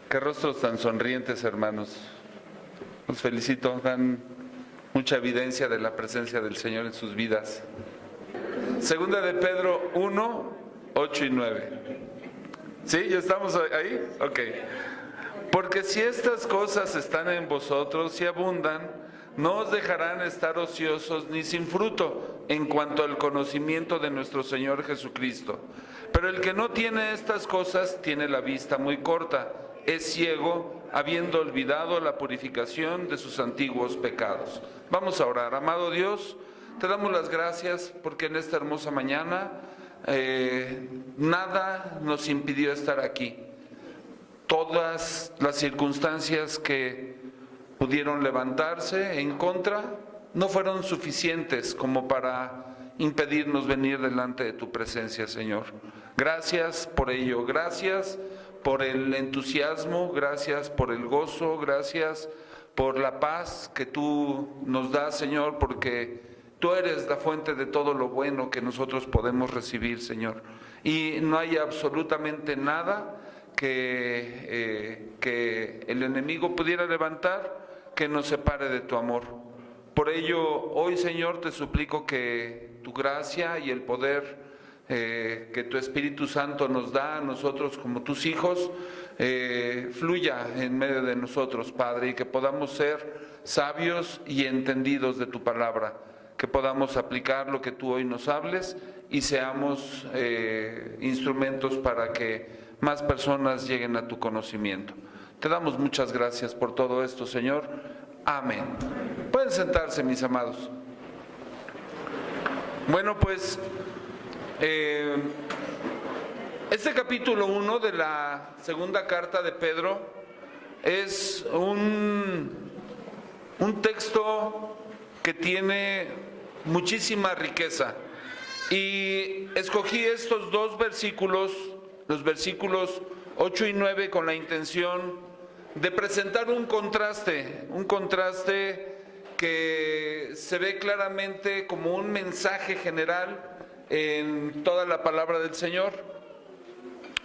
Qué rostros tan sonrientes, hermanos. Los felicito, dan mucha evidencia de la presencia del Señor en sus vidas. Segunda de Pedro 1, 8 y 9. ¿Sí? ¿Ya estamos ahí? Ok. Porque si estas cosas están en vosotros y abundan, no os dejarán estar ociosos ni sin fruto en cuanto al conocimiento de nuestro Señor Jesucristo. Pero el que no tiene estas cosas tiene la vista muy corta, es ciego, habiendo olvidado la purificación de sus antiguos pecados. Vamos a orar. Amado Dios, te damos las gracias porque en esta hermosa mañana nada nos impidió estar aquí. Todas las circunstancias que pudieron levantarse en contra no fueron suficientes como para impedirnos venir delante de tu presencia, Señor. Gracias por ello, gracias por el entusiasmo, gracias por el gozo, gracias por la paz que tú nos das, Señor, porque tú eres la fuente de todo lo bueno que nosotros podemos recibir, Señor. Y no hay absolutamente nada que el enemigo pudiera levantar que nos separe de tu amor. Por ello, hoy, Señor, te suplico que tu gracia y el poder que tu Espíritu Santo nos da a nosotros como tus hijos, fluya en medio de nosotros, Padre, y que podamos ser sabios y entendidos de tu palabra, que podamos aplicar lo que tú hoy nos hables y seamos instrumentos para que más personas lleguen a tu conocimiento. Te damos muchas gracias por todo esto, Señor. Amén. Pueden sentarse, mis amados. Bueno, pues este capítulo 1 de la segunda carta de Pedro es un texto que tiene muchísima riqueza. Y escogí estos dos versículos, los versículos 8 y 9, con la intención de presentar un contraste que se ve claramente como un mensaje general en toda la palabra del Señor.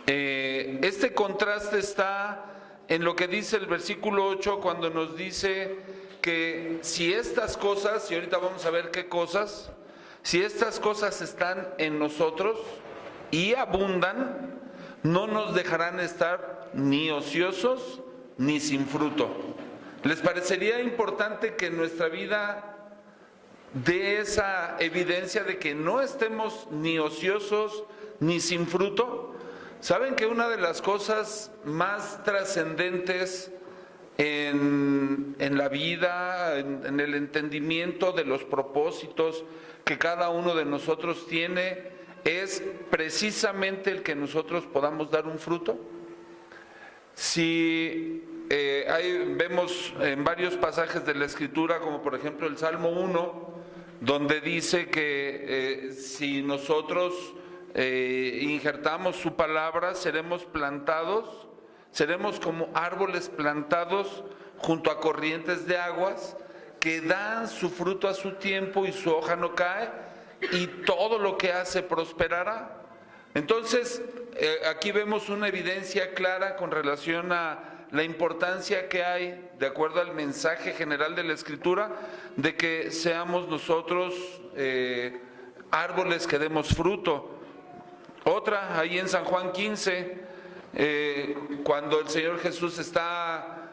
Este contraste está en lo que dice el versículo 8, cuando nos dice que si estas cosas, y ahorita vamos a ver qué cosas, si estas cosas están en nosotros y abundan, no nos dejarán estar ni ociosos ni sin fruto. ¿Les parecería importante que en nuestra vida dé esa evidencia de que no estemos ni ociosos ni sin fruto? ¿Saben que una de las cosas más trascendentes en la vida, en el entendimiento de los propósitos que cada uno de nosotros tiene, es precisamente el que nosotros podamos dar un fruto? Si ahí vemos en varios pasajes de la Escritura, como por ejemplo el Salmo 1, donde dice que si nosotros injertamos su palabra, seremos plantados, seremos como árboles plantados junto a corrientes de aguas, que dan su fruto a su tiempo y su hoja no cae, y todo lo que hace prosperará. Entonces, aquí vemos una evidencia clara con relación a la importancia que hay, de acuerdo al mensaje general de la Escritura, de que seamos nosotros árboles que demos fruto. Otra, ahí en San Juan 15, cuando el Señor Jesús está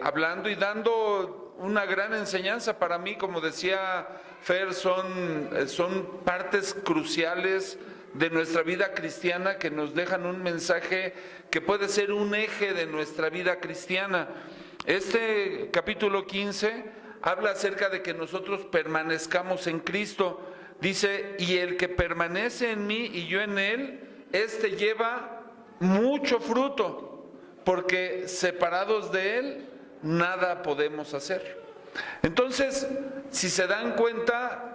hablando y dando una gran enseñanza. Para mí, como decía Fer, son partes cruciales de nuestra vida cristiana que nos dejan un mensaje que puede ser un eje de nuestra vida cristiana. Este capítulo 15 habla acerca de que nosotros permanezcamos en Cristo. Dice, y el que permanece en mí y yo en él, este lleva mucho fruto, porque separados de él nada podemos hacer. Entonces, si se dan cuenta,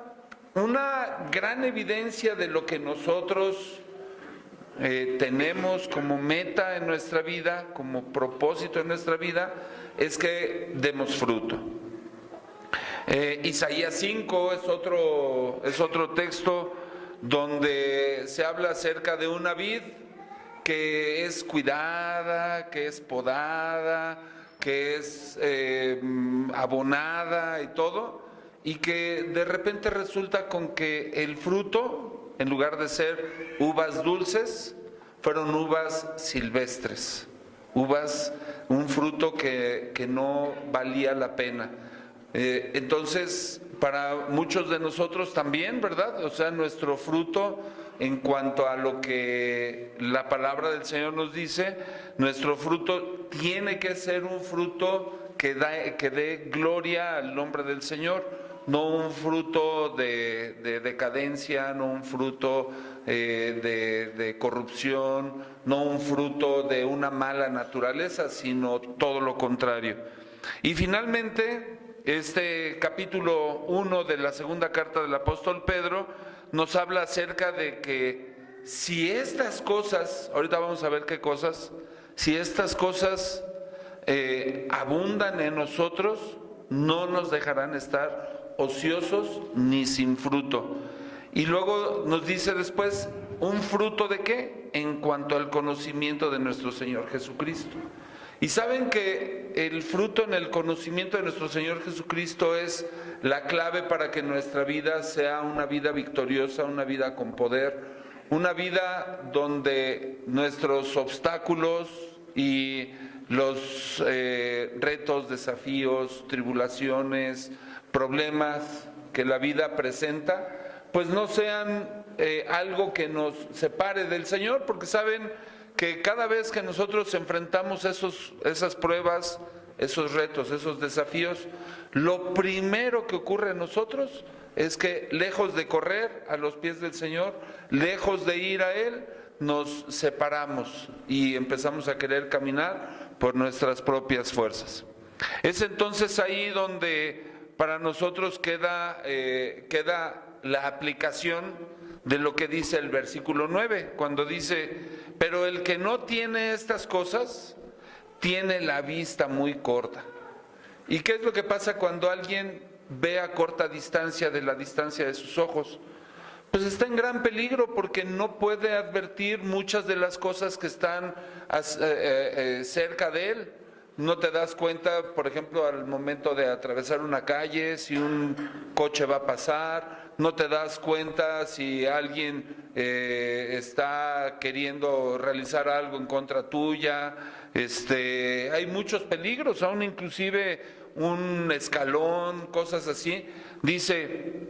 una gran evidencia de lo que nosotros tenemos como meta en nuestra vida, como propósito en nuestra vida, es que demos fruto. Isaías 5 es otro texto donde se habla acerca de una vid que es cuidada, que es podada, que es abonada y todo, y que de repente resulta con que el fruto, en lugar de ser uvas dulces, fueron uvas silvestres, un fruto que no valía la pena. Entonces, para muchos de nosotros también, ¿verdad? O sea, nuestro fruto, en cuanto a lo que la palabra del Señor nos dice, nuestro fruto tiene que ser un fruto que dé gloria al nombre del Señor, no un fruto de decadencia, no un fruto de corrupción, no un fruto de una mala naturaleza, sino todo lo contrario. Y finalmente, este capítulo 1 de la segunda carta del apóstol Pedro nos habla acerca de que si estas cosas, ahorita vamos a ver qué cosas, si estas cosas abundan en nosotros, no nos dejarán estar ociosos ni sin fruto. Y luego nos dice después, ¿un fruto de qué? En cuanto al conocimiento de nuestro Señor Jesucristo. Y saben que el fruto en el conocimiento de nuestro Señor Jesucristo es la clave para que nuestra vida sea una vida victoriosa, una vida con poder, una vida donde nuestros obstáculos y los retos, desafíos, tribulaciones, problemas que la vida presenta, pues no sean algo que nos separe del Señor, porque saben que cada vez que nosotros enfrentamos esas pruebas, esos retos, esos desafíos, lo primero que ocurre en nosotros es que lejos de correr a los pies del Señor, lejos de ir a Él, nos separamos y empezamos a querer caminar por nuestras propias fuerzas. Es entonces ahí donde para nosotros queda la aplicación de lo que dice el versículo 9, cuando dice, pero el que no tiene estas cosas, tiene la vista muy corta. ¿Y qué es lo que pasa cuando alguien ve a corta distancia de la distancia de sus ojos? Pues está en gran peligro porque no puede advertir muchas de las cosas que están cerca de él. No te das cuenta, por ejemplo, al momento de atravesar una calle, si un coche va a pasar, no te das cuenta si alguien está queriendo realizar algo en contra tuya. Hay muchos peligros, aún inclusive un escalón, cosas así. Dice,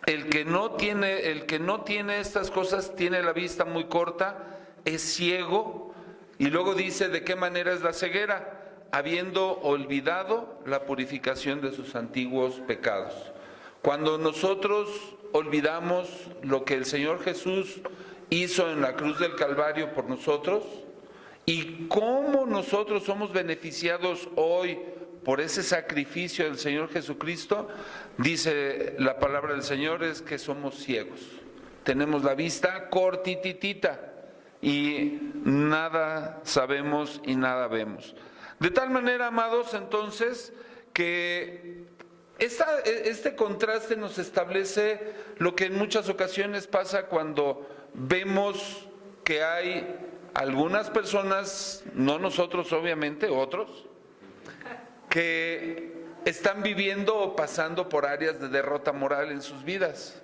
el que no tiene estas cosas tiene la vista muy corta, es ciego. Y luego dice, ¿de qué manera es la ceguera? Habiendo olvidado la purificación de sus antiguos pecados. Cuando nosotros olvidamos lo que el Señor Jesús hizo en la cruz del Calvario por nosotros y cómo nosotros somos beneficiados hoy por ese sacrificio del Señor Jesucristo, dice la palabra del Señor, es que somos ciegos. Tenemos la vista cortititita y nada sabemos y nada vemos. De tal manera, amados, entonces, que este contraste nos establece lo que en muchas ocasiones pasa cuando vemos que hay algunas personas, no nosotros obviamente, otros, que están viviendo o pasando por áreas de derrota moral en sus vidas,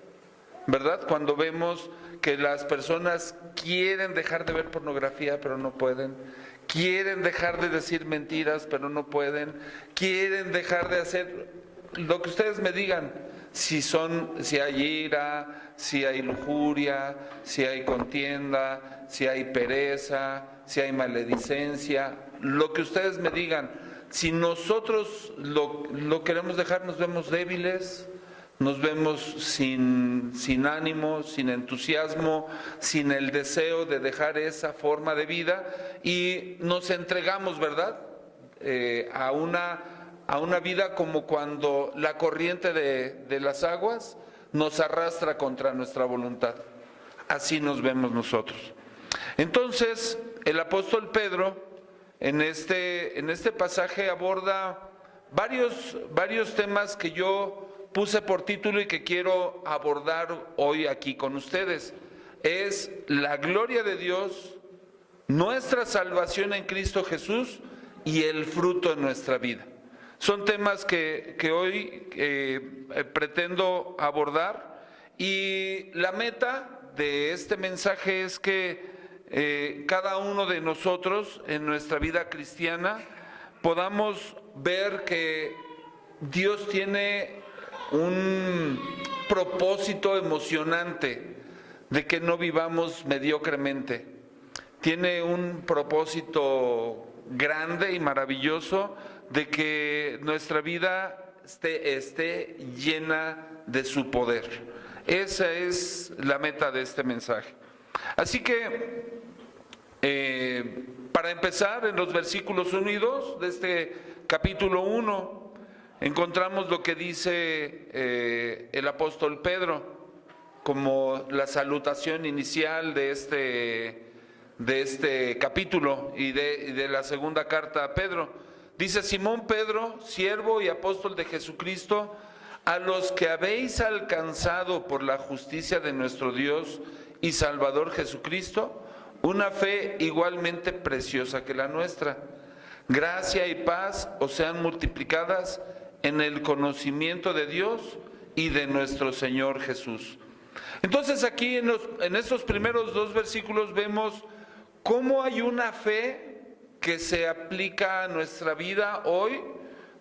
¿verdad? Cuando vemos que las personas quieren dejar de ver pornografía, pero no pueden. Quieren dejar de decir mentiras, pero no pueden. Quieren dejar de hacer lo que ustedes me digan. Si hay ira, si hay lujuria, si hay contienda, si hay pereza, si hay maledicencia, lo que ustedes me digan. Si nosotros lo queremos dejar, nos vemos débiles, nos vemos sin ánimo, sin entusiasmo, sin el deseo de dejar esa forma de vida y nos entregamos, ¿verdad? A una vida como cuando la corriente de las aguas nos arrastra contra nuestra voluntad. Así nos vemos nosotros. Entonces, el apóstol Pedro en este pasaje aborda varios temas que yo puse por título y que quiero abordar hoy aquí con ustedes. Es la gloria de Dios, nuestra salvación en Cristo Jesús y el fruto de nuestra vida. Son temas que hoy pretendo abordar, y la meta de este mensaje es que cada uno de nosotros en nuestra vida cristiana podamos ver que Dios tiene un propósito emocionante de que no vivamos mediocremente. Tiene un propósito grande y maravilloso de que nuestra vida esté llena de su poder. Esa es la meta de este mensaje. Así que, para empezar, en los versículos 1 y 2 de este capítulo 1, encontramos lo que dice el apóstol Pedro como la salutación inicial de este capítulo y de la segunda carta a Pedro. Dice: Simón Pedro, siervo y apóstol de Jesucristo, a los que habéis alcanzado por la justicia de nuestro Dios y Salvador Jesucristo, una fe igualmente preciosa que la nuestra. Gracia y paz os sean multiplicadas en el conocimiento de Dios y de nuestro Señor Jesús. Entonces aquí en estos primeros dos versículos vemos cómo hay una fe que se aplica a nuestra vida hoy,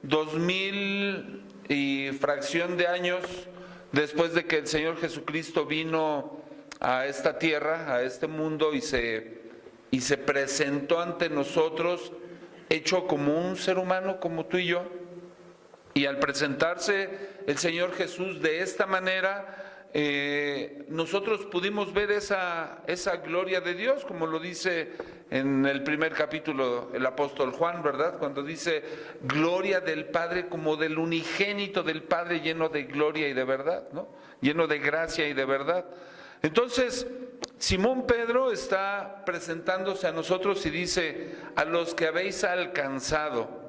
2000 y fracción de años después de que el Señor Jesucristo vino a esta tierra, a este mundo, y se presentó ante nosotros hecho como un ser humano como tú y yo. Y al presentarse el Señor Jesús de esta manera, nosotros pudimos ver esa gloria de Dios, como lo dice en el primer capítulo el apóstol Juan, ¿verdad? Cuando dice gloria del Padre, como del unigénito del Padre, lleno de gloria y de verdad, ¿no? Lleno de gracia y de verdad. Entonces, Simón Pedro está presentándose a nosotros y dice: a los que habéis alcanzado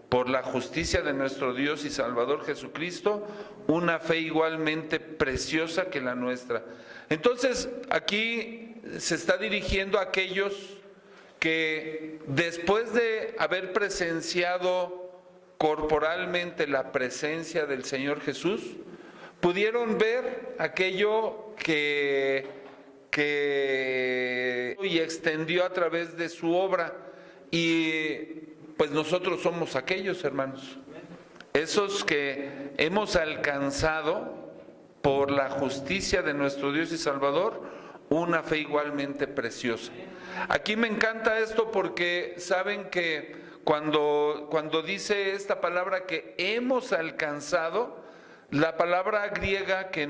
por la justicia de nuestro Dios y Salvador Jesucristo, una fe igualmente preciosa que la nuestra. Entonces, aquí se está dirigiendo a aquellos que después de haber presenciado corporalmente la presencia del Señor Jesús, pudieron ver aquello que y extendió a través de su obra. Y pues nosotros somos aquellos, hermanos, esos que hemos alcanzado por la justicia de nuestro Dios y Salvador una fe igualmente preciosa. Aquí me encanta esto porque saben que cuando dice esta palabra que hemos alcanzado, la palabra griega que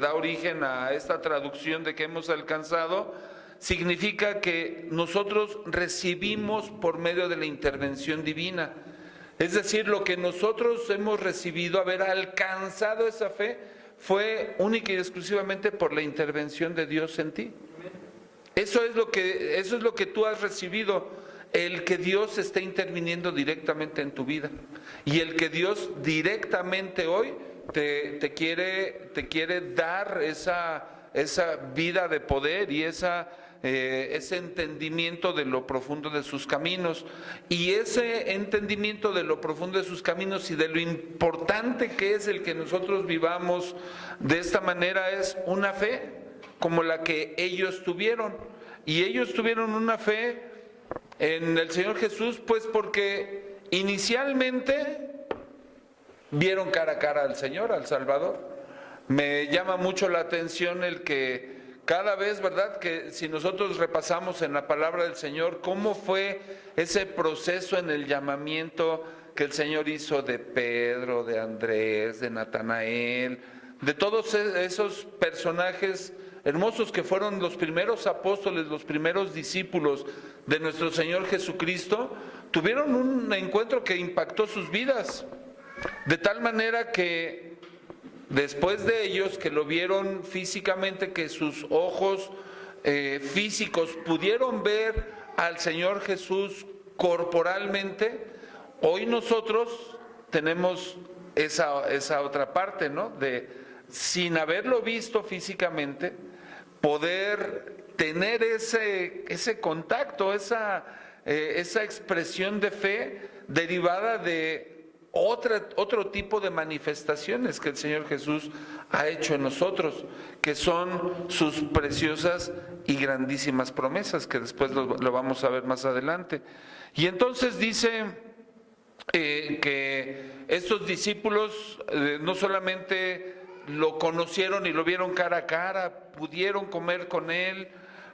da origen a esta traducción de que hemos alcanzado, significa que nosotros recibimos por medio de la intervención divina. Es decir, lo que nosotros hemos recibido, haber alcanzado esa fe, fue única y exclusivamente por la intervención de Dios en ti. Eso es lo que tú has recibido, el que Dios esté interviniendo directamente en tu vida, y el que Dios directamente hoy te quiere dar esa vida de poder y ese entendimiento de lo profundo de sus caminos. Y ese entendimiento de lo profundo de sus caminos y de lo importante que es el que nosotros vivamos de esta manera es una fe como la que ellos tuvieron. Y ellos tuvieron una fe en el Señor Jesús, pues porque inicialmente vieron cara a cara al Señor, al Salvador. Me llama mucho la atención el que cada vez, ¿verdad?, que si nosotros repasamos en la palabra del Señor cómo fue ese proceso en el llamamiento que el Señor hizo de Pedro, de Andrés, de Natanael, de todos esos personajes hermosos que fueron los primeros apóstoles, los primeros discípulos de nuestro Señor Jesucristo, tuvieron un encuentro que impactó sus vidas, de tal manera que después de ellos, que lo vieron físicamente, que sus ojos físicos pudieron ver al Señor Jesús corporalmente, hoy nosotros tenemos esa otra parte, ¿no? De, sin haberlo visto físicamente, poder tener ese contacto, esa expresión de fe derivada de otro tipo de manifestaciones que el Señor Jesús ha hecho en nosotros, que son sus preciosas y grandísimas promesas, que después lo vamos a ver más adelante. Y entonces dice que estos discípulos no solamente lo conocieron y lo vieron cara a cara, pudieron comer con él,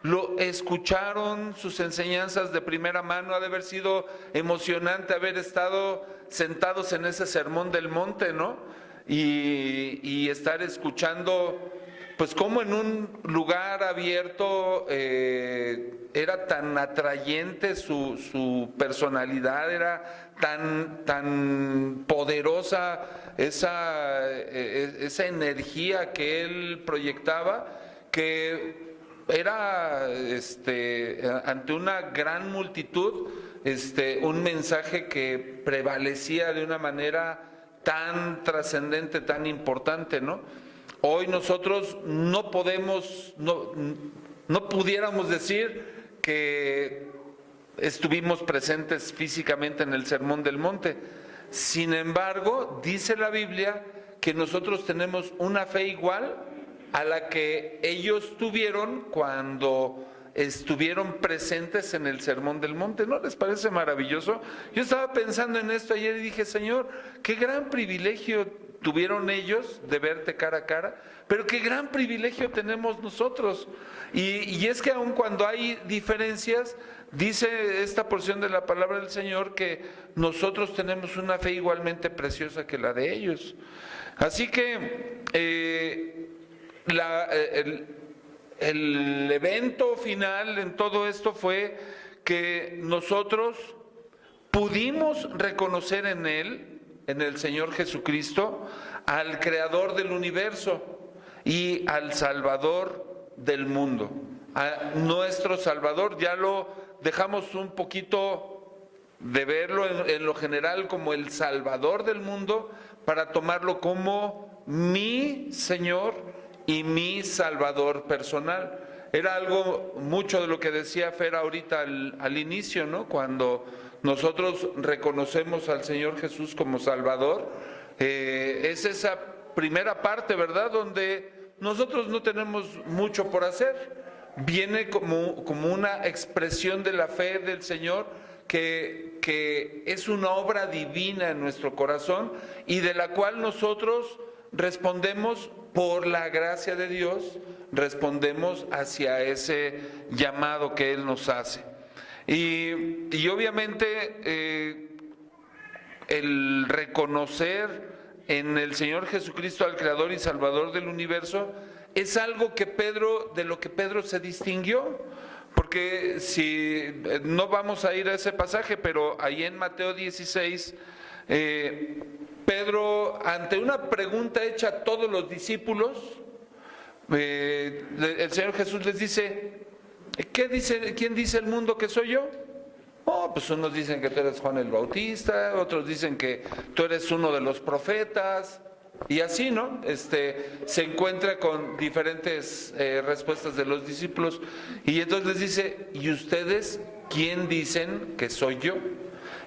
lo escucharon, sus enseñanzas de primera mano. Ha de haber sido emocionante haber estado sentados en ese sermón del monte, ¿no? Y estar escuchando, pues cómo en un lugar abierto era tan atrayente su personalidad, era tan poderosa esa energía que él proyectaba, que era ante una gran multitud un mensaje que prevalecía de una manera tan trascendente, tan importante, ¿no? Hoy nosotros no pudiéramos decir que estuvimos presentes físicamente en el Sermón del Monte. Sin embargo, dice la Biblia que nosotros tenemos una fe igual a la que ellos tuvieron cuando estuvieron presentes en el Sermón del Monte. ¿No les parece maravilloso? Yo estaba pensando en esto ayer y dije, Señor, qué gran privilegio tuvieron ellos de verte cara a cara, pero qué gran privilegio tenemos nosotros. Y es que aun cuando hay diferencias, dice esta porción de la palabra del Señor que nosotros tenemos una fe igualmente preciosa que la de ellos. Así que el evento final en todo esto fue que nosotros pudimos reconocer en Él, en el Señor Jesucristo, al Creador del universo y al Salvador del mundo, a nuestro Salvador. Ya lo dejamos un poquito de verlo en lo general como el Salvador del mundo, para tomarlo como mi Señor y mi Salvador personal. Era algo, mucho de lo que decía Fer ahorita al inicio, ¿no? Cuando nosotros reconocemos al Señor Jesús como Salvador, es esa primera parte, ¿verdad?, donde nosotros no tenemos mucho por hacer. Viene como una expresión de la fe del Señor, que es una obra divina en nuestro corazón y de la cual nosotros respondemos por la gracia de Dios, respondemos hacia ese llamado que Él nos hace. Y obviamente el reconocer en el Señor Jesucristo al Creador y Salvador del universo es algo de lo que Pedro se distinguió. Porque si no vamos a ir a ese pasaje, pero ahí en Mateo 16, Pedro, ante una pregunta hecha a todos los discípulos, el Señor Jesús les dice, ¿quién dice el mundo que soy yo? Oh, pues unos dicen que tú eres Juan el Bautista, otros dicen que tú eres uno de los profetas. Y así, ¿no? Se encuentra con diferentes respuestas de los discípulos. Y entonces les dice, ¿y ustedes quién dicen que soy yo?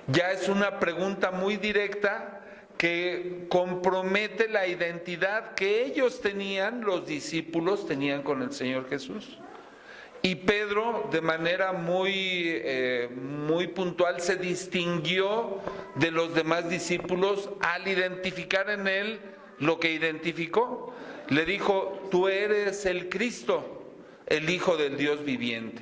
Ya es una pregunta muy directa que compromete la identidad que ellos tenían, los discípulos tenían con el Señor Jesús. Y Pedro, de manera muy puntual, se distinguió de los demás discípulos al identificar en él lo que identificó. Le dijo, tú eres el Cristo, el Hijo del Dios viviente.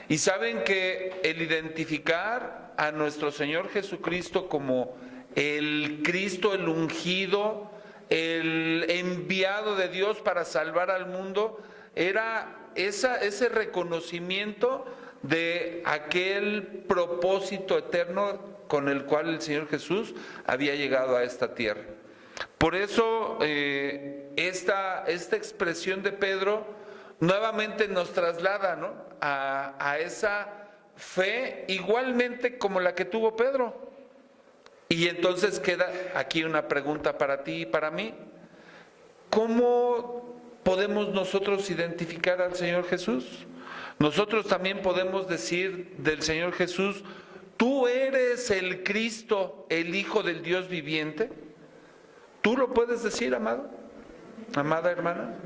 Y saben que el identificar a nuestro Señor Jesucristo como el Cristo, el ungido, el enviado de Dios para salvar al mundo, era ese reconocimiento de aquel propósito eterno con el cual el Señor Jesús había llegado a esta tierra. Por eso esta expresión de Pedro nuevamente nos traslada, ¿no?, a esa fe igualmente como la que tuvo Pedro. Y entonces queda aquí una pregunta para ti y para mí. ¿Cómo podemos nosotros identificar al Señor Jesús? nosotros también podemos decir del Señor Jesús: tú eres el Cristo, el Hijo del Dios viviente. ¿Tú lo puedes decir, amado? Amada hermana,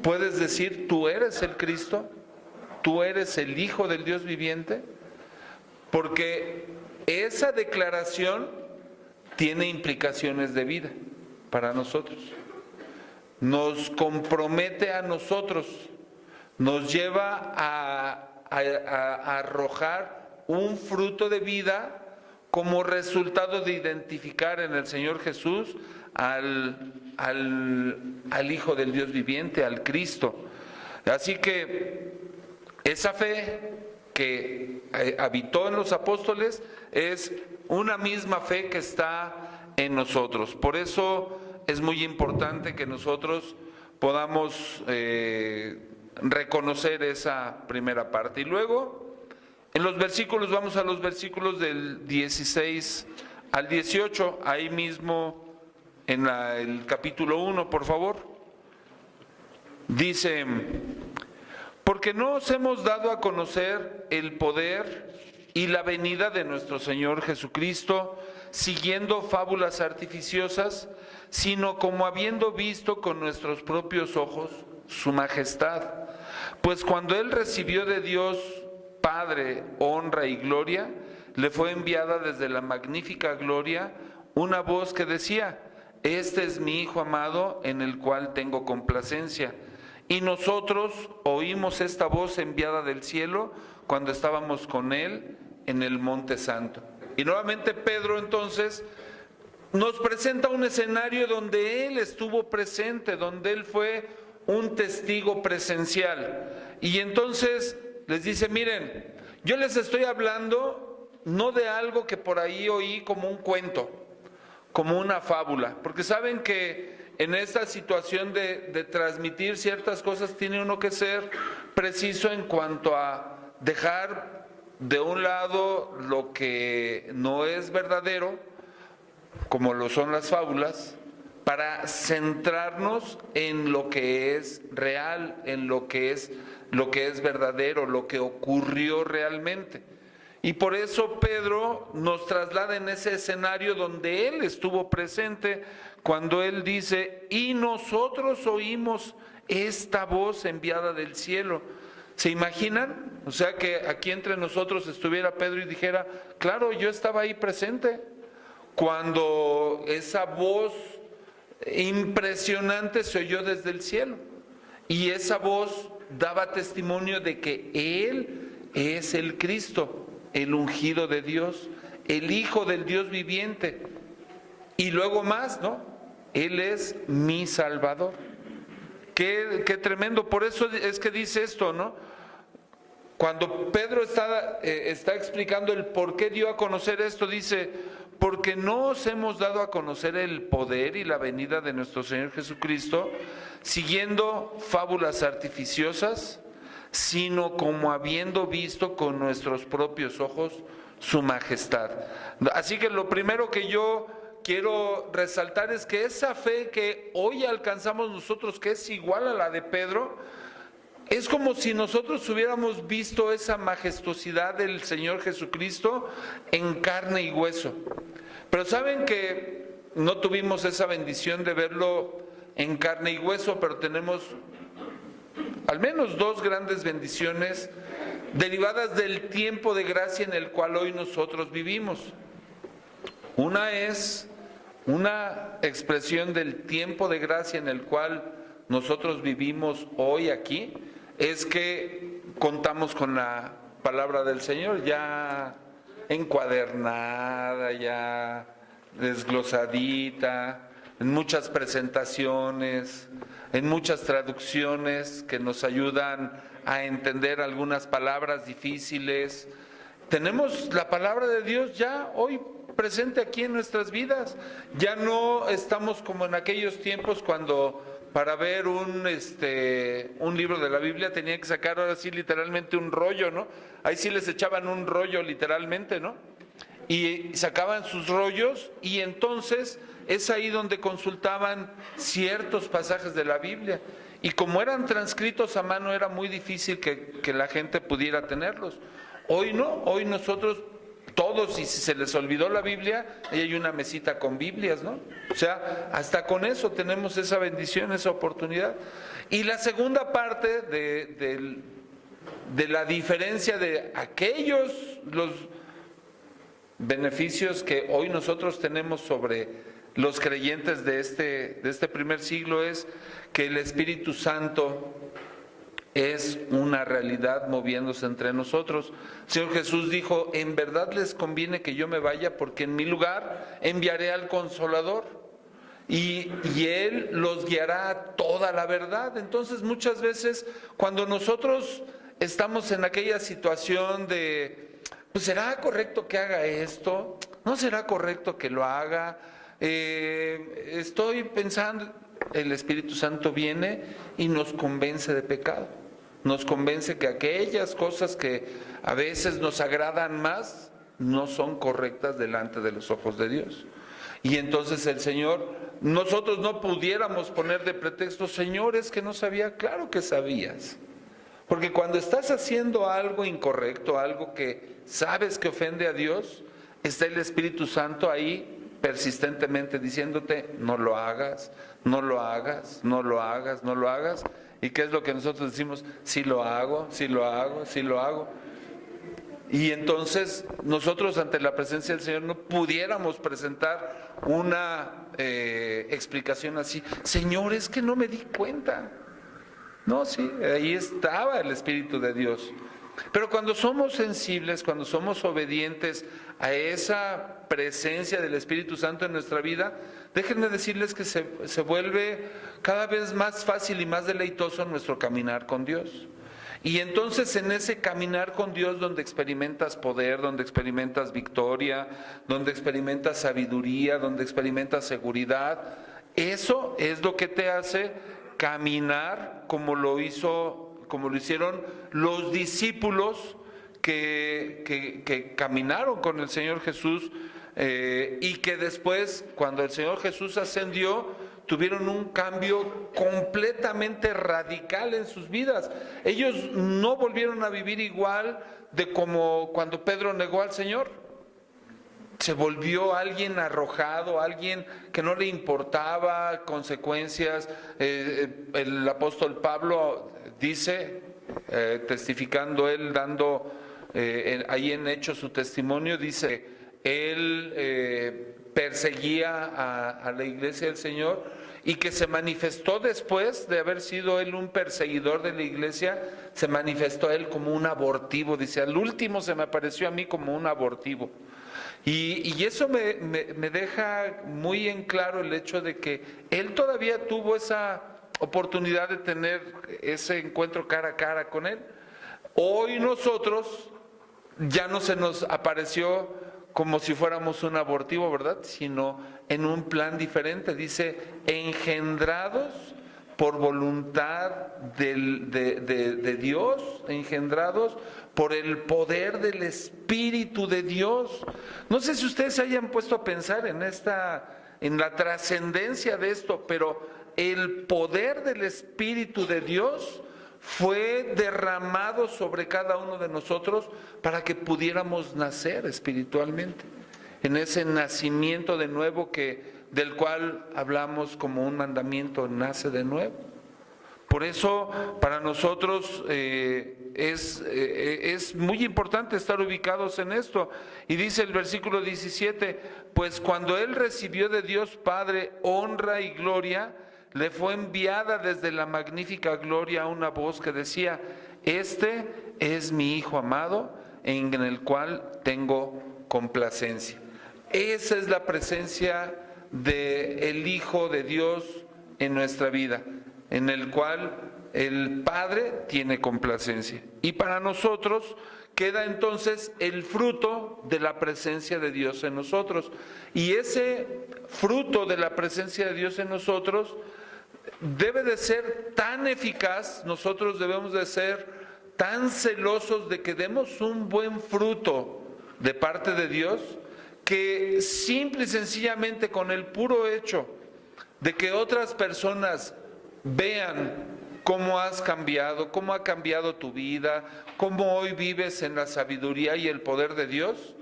¿puedes decir tú eres el Cristo? ¿Tú eres el Hijo del Dios viviente? Porque esa declaración tiene implicaciones de vida para nosotros. Nos compromete a nosotros, nos lleva a arrojar un fruto de vida como resultado de identificar en el Señor Jesús al Hijo del Dios viviente, al Cristo. Así que esa fe que habitó en los apóstoles es una misma fe que está en nosotros. Por eso es muy importante que nosotros podamos reconocer esa primera parte. Y luego, en los versículos, vamos a los versículos del 16 al 18, ahí mismo en el capítulo 1, por favor. Dice: porque no os hemos dado a conocer el poder y la venida de nuestro Señor Jesucristo siguiendo fábulas artificiosas, sino como habiendo visto con nuestros propios ojos su majestad. Pues cuando Él recibió de Dios Padre honra y gloria, le fue enviada desde la magnífica gloria una voz que decía: este es mi Hijo amado, en el cual tengo complacencia. Y nosotros oímos esta voz enviada del cielo cuando estábamos con Él en el Monte Santo. Y nuevamente Pedro entonces nos presenta un escenario donde Él estuvo presente, donde Él fue un testigo presencial. Y entonces les dice: miren, yo les estoy hablando no de algo que por ahí oí como un cuento, como una fábula, porque saben que en esta situación de transmitir ciertas cosas tiene uno que ser preciso en cuanto a dejar de un lado lo que no es verdadero, como lo son las fábulas, para centrarnos en lo que es real, en lo que es verdadero, lo que ocurrió realmente. Y por eso Pedro nos traslada en ese escenario donde él estuvo presente, cuando él dice: y nosotros oímos esta voz enviada del cielo. ¿Se imaginan? O sea, que aquí entre nosotros estuviera Pedro y dijera: claro, yo estaba ahí presente cuando esa voz impresionante se oyó desde el cielo. Y esa voz daba testimonio de que Él es el Cristo, el ungido de Dios, el Hijo del Dios viviente. Y luego más, ¿no? Él es mi Salvador. Qué tremendo. Por eso es que dice esto, ¿no? Cuando Pedro está explicando el por qué dio a conocer esto, dice: porque no os hemos dado a conocer el poder y la venida de nuestro Señor Jesucristo siguiendo fábulas artificiosas, sino como habiendo visto con nuestros propios ojos su majestad. Así que lo primero que yo quiero resaltar es que esa fe que hoy alcanzamos nosotros, que es igual a la de Pedro, es como si nosotros hubiéramos visto esa majestuosidad del Señor Jesucristo en carne y hueso. Pero saben que no tuvimos esa bendición de verlo en carne y hueso, pero tenemos al menos dos grandes bendiciones derivadas del tiempo de gracia en el cual hoy nosotros vivimos. Una es una expresión del tiempo de gracia en el cual nosotros vivimos hoy aquí, es que contamos con la palabra del Señor ya encuadernada, ya desglosadita, en muchas presentaciones, en muchas traducciones que nos ayudan a entender algunas palabras difíciles. Tenemos la palabra de Dios ya hoy presente aquí en nuestras vidas. Ya no estamos como en aquellos tiempos cuando para ver un libro de la Biblia tenía que sacar ahora sí literalmente un rollo, ¿no? Ahí sí les echaban un rollo literalmente, ¿no? Y sacaban sus rollos y entonces es ahí donde consultaban ciertos pasajes de la Biblia. Y como eran transcritos a mano, era muy difícil que la gente pudiera tenerlos. Hoy no, hoy nosotros todos, y si se les olvidó la Biblia, ahí hay una mesita con Biblias, ¿no? O sea, hasta con eso tenemos esa bendición, esa oportunidad. Y la segunda parte de la diferencia de aquellos, los beneficios que hoy nosotros tenemos sobre los creyentes de este primer siglo, es que el Espíritu Santo es una realidad moviéndose entre nosotros. El Señor Jesús dijo: en verdad les conviene que yo me vaya, porque en mi lugar enviaré al Consolador y Él los guiará a toda la verdad. Entonces, muchas veces cuando nosotros estamos en aquella situación de, pues, ¿será correcto que haga esto? ¿No será correcto que lo haga? Estoy pensando, el Espíritu Santo viene y nos convence de pecado, nos convence que aquellas cosas que a veces nos agradan más no son correctas delante de los ojos de Dios. Y entonces el Señor, nosotros no pudiéramos poner de pretexto: Señor, es que no sabía. Claro que sabías, porque cuando estás haciendo algo incorrecto, algo que sabes que ofende a Dios, está el Espíritu Santo ahí persistentemente diciéndote: no lo hagas, no lo hagas, no lo hagas, no lo hagas. ¿Y qué es lo que nosotros decimos? Sí lo hago, sí lo hago, sí lo hago. Y entonces nosotros, ante la presencia del Señor, no pudiéramos presentar una explicación así: Señor, es que no me di cuenta. No, sí, ahí estaba el Espíritu de Dios. Pero cuando somos sensibles, cuando somos obedientes a esa presencia del Espíritu Santo en nuestra vida, déjenme decirles que se vuelve cada vez más fácil y más deleitoso nuestro caminar con Dios. Y entonces, en ese caminar con Dios, donde experimentas poder, donde experimentas victoria, donde experimentas sabiduría, donde experimentas seguridad, eso es lo que te hace caminar como lo hicieron los discípulos que caminaron con el Señor Jesús, y que después, cuando el Señor Jesús ascendió, tuvieron un cambio completamente radical en sus vidas. Ellos no volvieron a vivir igual de como cuando Pedro negó al Señor. Se volvió alguien arrojado, alguien que no le importaba consecuencias. El apóstol Pablo dice, testificando él, dando ahí en Hechos su testimonio, dice: él perseguía a la iglesia del Señor, y que se manifestó después de haber sido él un perseguidor de la iglesia, se manifestó él como un abortivo. Dice: al último se me apareció a mí como un abortivo. Y eso me deja muy en claro el hecho de que él todavía tuvo esa oportunidad de tener ese encuentro cara a cara con él. Hoy nosotros ya no se nos apareció como si fuéramos un abortivo, ¿verdad? Sino en un plan diferente. Dice: engendrados por voluntad de Dios, engendrados por el poder del Espíritu de Dios. No sé si ustedes se hayan puesto a pensar en la trascendencia de esto, pero el poder del Espíritu de Dios fue derramado sobre cada uno de nosotros para que pudiéramos nacer espiritualmente, en ese nacimiento de nuevo del cual hablamos como un mandamiento: nace de nuevo. Por eso para nosotros es muy importante estar ubicados en esto. Y dice el versículo 17: pues cuando él recibió de Dios Padre honra y gloria, le fue enviada desde la magnífica gloria una voz que decía: este es mi Hijo amado, en el cual tengo complacencia. Esa es la presencia del Hijo de Dios en nuestra vida, en el cual el Padre tiene complacencia. Y para nosotros queda entonces el fruto de la presencia de Dios en nosotros. Y ese fruto de la presencia de Dios en nosotros debe de ser tan eficaz. Nosotros debemos de ser tan celosos de que demos un buen fruto de parte de Dios, que simple y sencillamente con el puro hecho de que otras personas vean cómo has cambiado, cómo ha cambiado tu vida, cómo hoy vives en la sabiduría y el poder de Dios,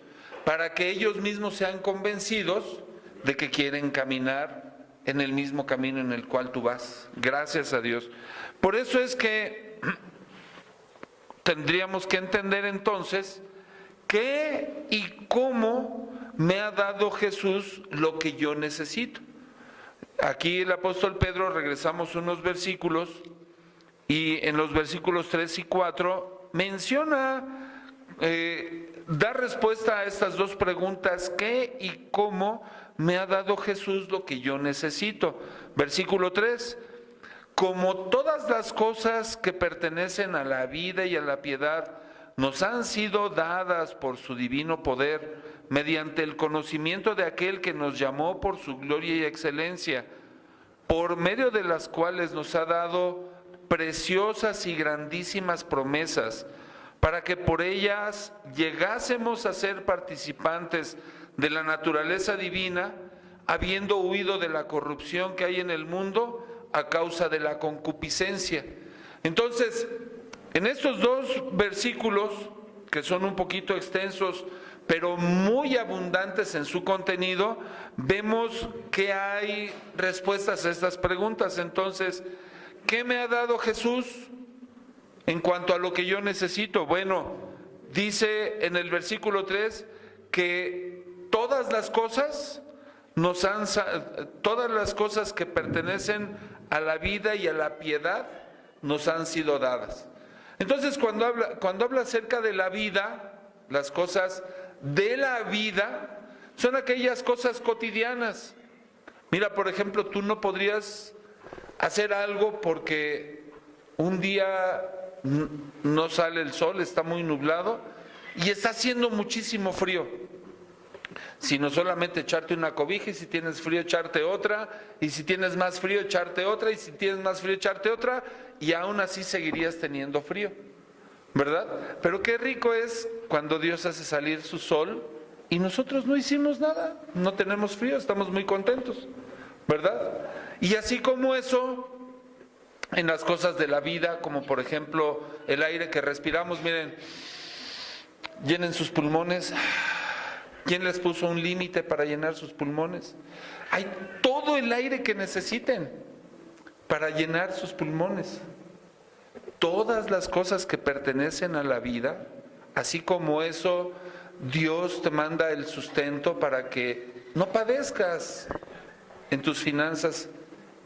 para que ellos mismos sean convencidos de que quieren caminar en el mismo camino en el cual tú vas. Gracias a Dios. Por eso es que tendríamos que entender entonces qué y cómo me ha dado Jesús lo que yo necesito. Aquí el apóstol Pedro, regresamos unos versículos, y en los versículos 3 y 4 menciona, da respuesta a estas dos preguntas: ¿qué y cómo me ha dado Jesús lo que yo necesito? Versículo 3: como todas las cosas que pertenecen a la vida y a la piedad nos han sido dadas por su divino poder, mediante el conocimiento de aquel que nos llamó por su gloria y excelencia, por medio de las cuales nos ha dado preciosas y grandísimas promesas, para que por ellas llegásemos a ser participantes de la naturaleza divina, habiendo huido de la corrupción que hay en el mundo a causa de la concupiscencia. Entonces, en estos dos versículos, que son un poquito extensos, pero muy abundantes en su contenido, vemos que hay respuestas a estas preguntas. Entonces, ¿qué me ha dado Jesús en cuanto a lo que yo necesito? Bueno, dice en el versículo 3 que todas las cosas que pertenecen a la vida y a la piedad nos han sido dadas. Entonces, cuando habla acerca de la vida, las cosas de la vida son aquellas cosas cotidianas. Mira, por ejemplo, tú no podrías hacer algo porque un día no sale el sol, está muy nublado y está haciendo muchísimo frío, sino solamente echarte una cobija, y si tienes frío echarte otra, y si tienes más frío echarte otra, y si tienes más frío echarte otra, y aún así seguirías teniendo frío, ¿verdad? Pero qué rico es cuando Dios hace salir su sol y nosotros no hicimos nada, no tenemos frío, estamos muy contentos, ¿verdad? Y así como eso, en las cosas de la vida, como por ejemplo el aire que respiramos, miren, llenen sus pulmones. ¿Quién les puso un límite para llenar sus pulmones? Hay todo el aire que necesiten para llenar sus pulmones. Todas las cosas que pertenecen a la vida, así como eso, Dios te manda el sustento para que no padezcas en tus finanzas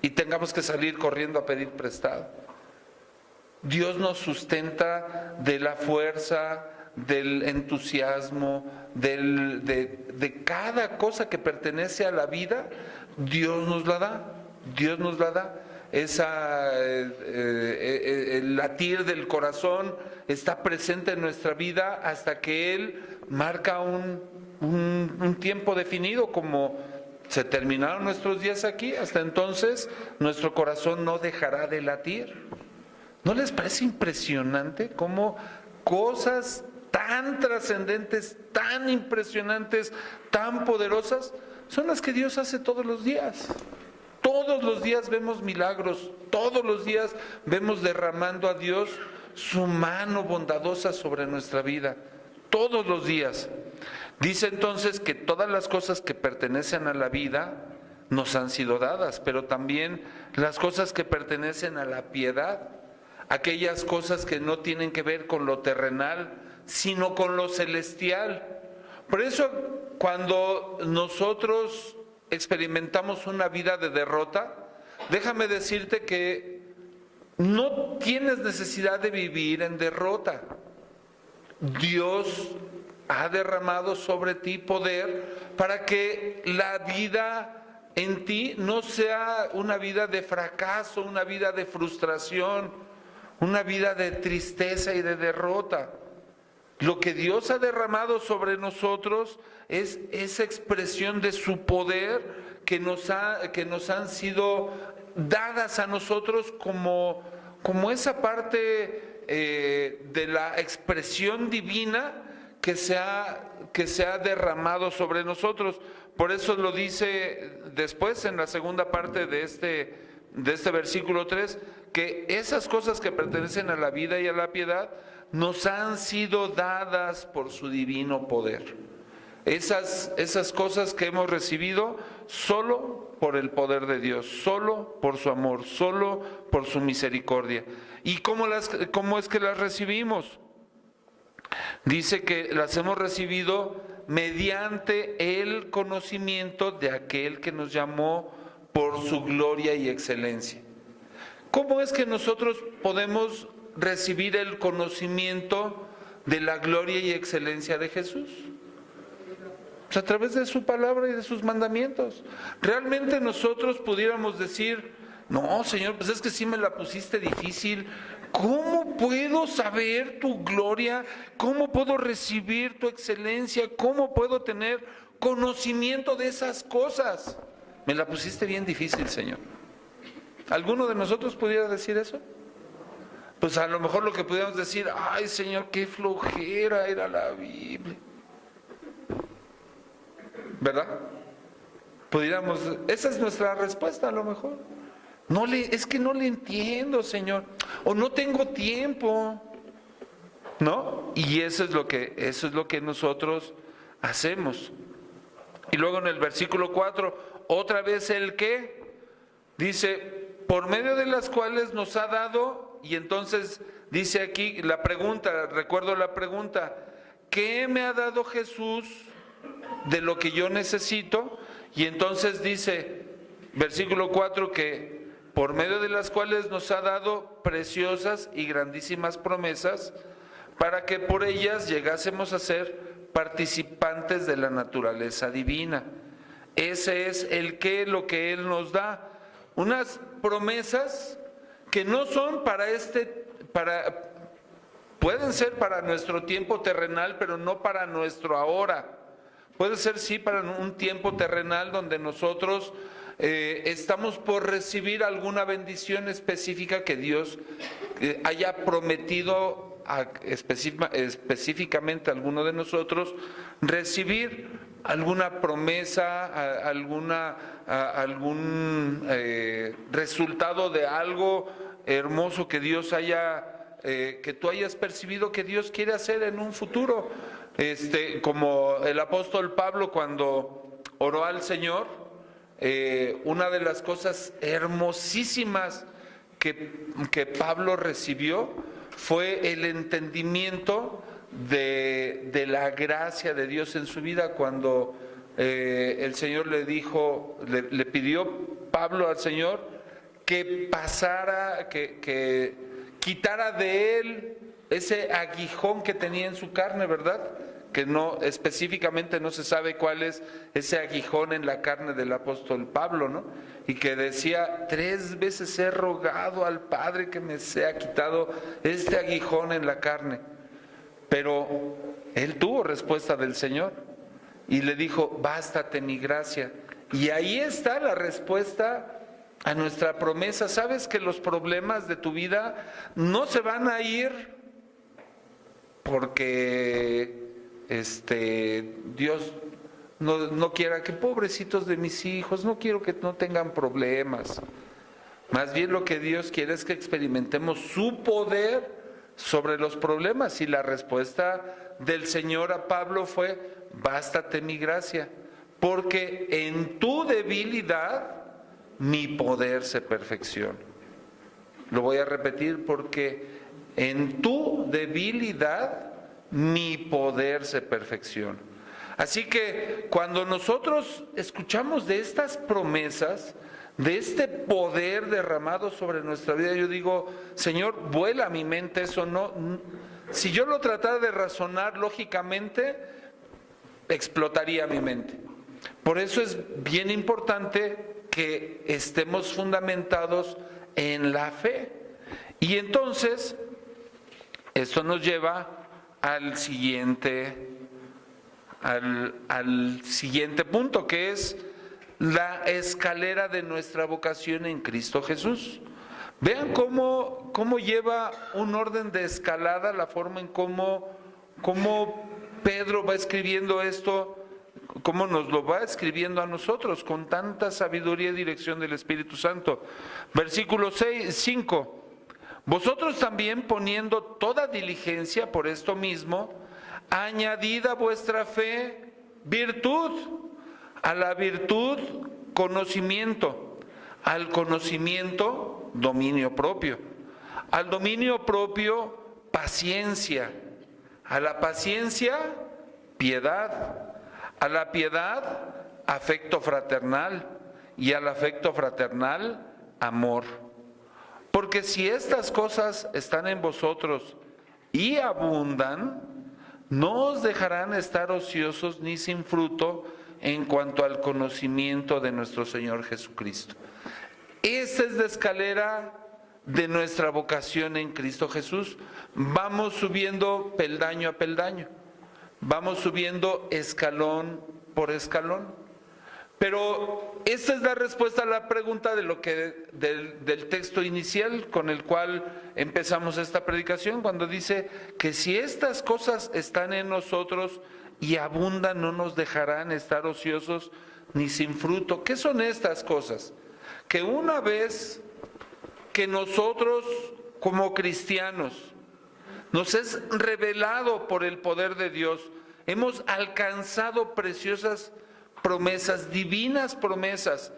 y tengamos que salir corriendo a pedir prestado. Dios nos sustenta de la fuerza, del entusiasmo, de cada cosa que pertenece a la vida. Dios nos la da, Dios nos la da. El latir del corazón está presente en nuestra vida hasta que Él marca un tiempo definido, como se terminaron nuestros días aquí, hasta entonces nuestro corazón no dejará de latir. ¿No les parece impresionante cómo cosas tan trascendentes, tan impresionantes, tan poderosas, son las que Dios hace todos los días? Todos los días vemos milagros, todos los días vemos derramando a Dios su mano bondadosa sobre nuestra vida, todos los días. Dice entonces que todas las cosas que pertenecen a la vida nos han sido dadas, pero también las cosas que pertenecen a la piedad, aquellas cosas que no tienen que ver con lo terrenal, sino con lo celestial. Por eso, cuando nosotros experimentamos una vida de derrota, déjame decirte que no tienes necesidad de vivir en derrota. Dios ha derramado sobre ti poder para que la vida en ti no sea una vida de fracaso, una vida de frustración, una vida de tristeza y de derrota. Lo que Dios ha derramado sobre nosotros es esa expresión de su poder que nos han sido dadas a nosotros como esa parte de la expresión divina que se ha derramado sobre nosotros. Por eso lo dice después en la segunda parte de este versículo 3, que esas cosas que pertenecen a la vida y a la piedad nos han sido dadas por su divino poder. Esas cosas que hemos recibido solo por el poder de Dios, solo por su amor, solo por su misericordia. ¿Y cómo es que las recibimos? Dice que las hemos recibido mediante el conocimiento de aquel que nos llamó por su gloria y excelencia. ¿Cómo es que nosotros podemos recibir el conocimiento de la gloria y excelencia de Jesús? Pues a través de su palabra y de sus mandamientos. Realmente nosotros pudiéramos decir, no, Señor, pues es que sí me la pusiste difícil. ¿Cómo puedo saber tu gloria? ¿Cómo puedo recibir tu excelencia? ¿Cómo puedo tener conocimiento de esas cosas? Me la pusiste bien difícil, Señor. ¿Alguno de nosotros pudiera decir eso? Pues a lo mejor lo que pudiéramos decir, ay, Señor, qué flojera era la Biblia. ¿Verdad? Pudiéramos, esa es nuestra respuesta a lo mejor. Es que no le entiendo, Señor, o no tengo tiempo, ¿no? Y eso es lo que nosotros hacemos. Y luego en el versículo 4, otra vez el que dice, por medio de las cuales nos ha dado, y entonces dice aquí la pregunta, recuerdo la pregunta, ¿qué me ha dado Jesús de lo que yo necesito? Y entonces dice, versículo 4, que por medio de las cuales nos ha dado preciosas y grandísimas promesas, para que por ellas llegásemos a ser participantes de la naturaleza divina. Ese es lo que Él nos da. Unas promesas que no son pueden ser para nuestro tiempo terrenal, pero no para nuestro ahora. Puede ser sí para un tiempo terrenal donde nosotros estamos por recibir alguna bendición específica que Dios haya prometido específicamente a alguno de nosotros, recibir alguna promesa, algún resultado de algo hermoso que Dios que tú hayas percibido que Dios quiere hacer en un futuro. Como el apóstol Pablo cuando oró al Señor, una de las cosas hermosísimas que Pablo recibió fue el entendimiento de la gracia de Dios en su vida, cuando el Señor le pidió Pablo al Señor que pasara, que quitara de él ese aguijón que tenía en su carne, ¿verdad? Que específicamente no se sabe cuál es ese aguijón en la carne del apóstol Pablo, ¿no? Y que decía, 3 veces he rogado al Padre que me sea quitado este aguijón en la carne. Pero él tuvo respuesta del Señor y le dijo, bástate mi gracia. Y ahí está la respuesta a nuestra promesa. ¿Sabes que los problemas de tu vida no se van a ir porque Dios no quiera que pobrecitos de mis hijos, no quiero que no tengan problemas? Más bien lo que Dios quiere es que experimentemos su poder sobre los problemas. Y la respuesta del Señor a Pablo fue, bástate mi gracia, porque en tu debilidad mi poder se perfecciona. Lo voy a repetir, porque en tu debilidad mi poder se perfecciona. Así que cuando nosotros escuchamos de estas promesas, de este poder derramado sobre nuestra vida, yo digo, Señor, vuela a mi mente eso. Si yo lo tratara de razonar lógicamente, explotaría mi mente. Por eso es bien importante que estemos fundamentados en la fe. Y entonces, esto nos lleva al siguiente punto, que es la escalera de nuestra vocación en Cristo Jesús. Vean cómo lleva un orden de escalada la forma en cómo Pedro va escribiendo esto, cómo nos lo va escribiendo a nosotros, con tanta sabiduría y dirección del Espíritu Santo. Versículo 5. Vosotros también, poniendo toda diligencia por esto mismo, añadid a vuestra fe virtud, a la virtud conocimiento, al conocimiento dominio propio, al dominio propio paciencia, a la paciencia piedad, a la piedad afecto fraternal y al afecto fraternal amor. Porque si estas cosas están en vosotros y abundan, no os dejarán estar ociosos ni sin fruto en cuanto al conocimiento de nuestro Señor Jesucristo. Esta es la escalera de nuestra vocación en Cristo Jesús. Vamos subiendo peldaño a peldaño, vamos subiendo escalón por escalón. Pero esta es la respuesta a la pregunta de del texto inicial con el cual empezamos esta predicación, cuando dice que si estas cosas están en nosotros y abundan, no nos dejarán estar ociosos ni sin fruto. ¿Qué son estas cosas? Que una vez que nosotros como cristianos nos es revelado por el poder de Dios, hemos alcanzado preciosas promesas, divinas promesas,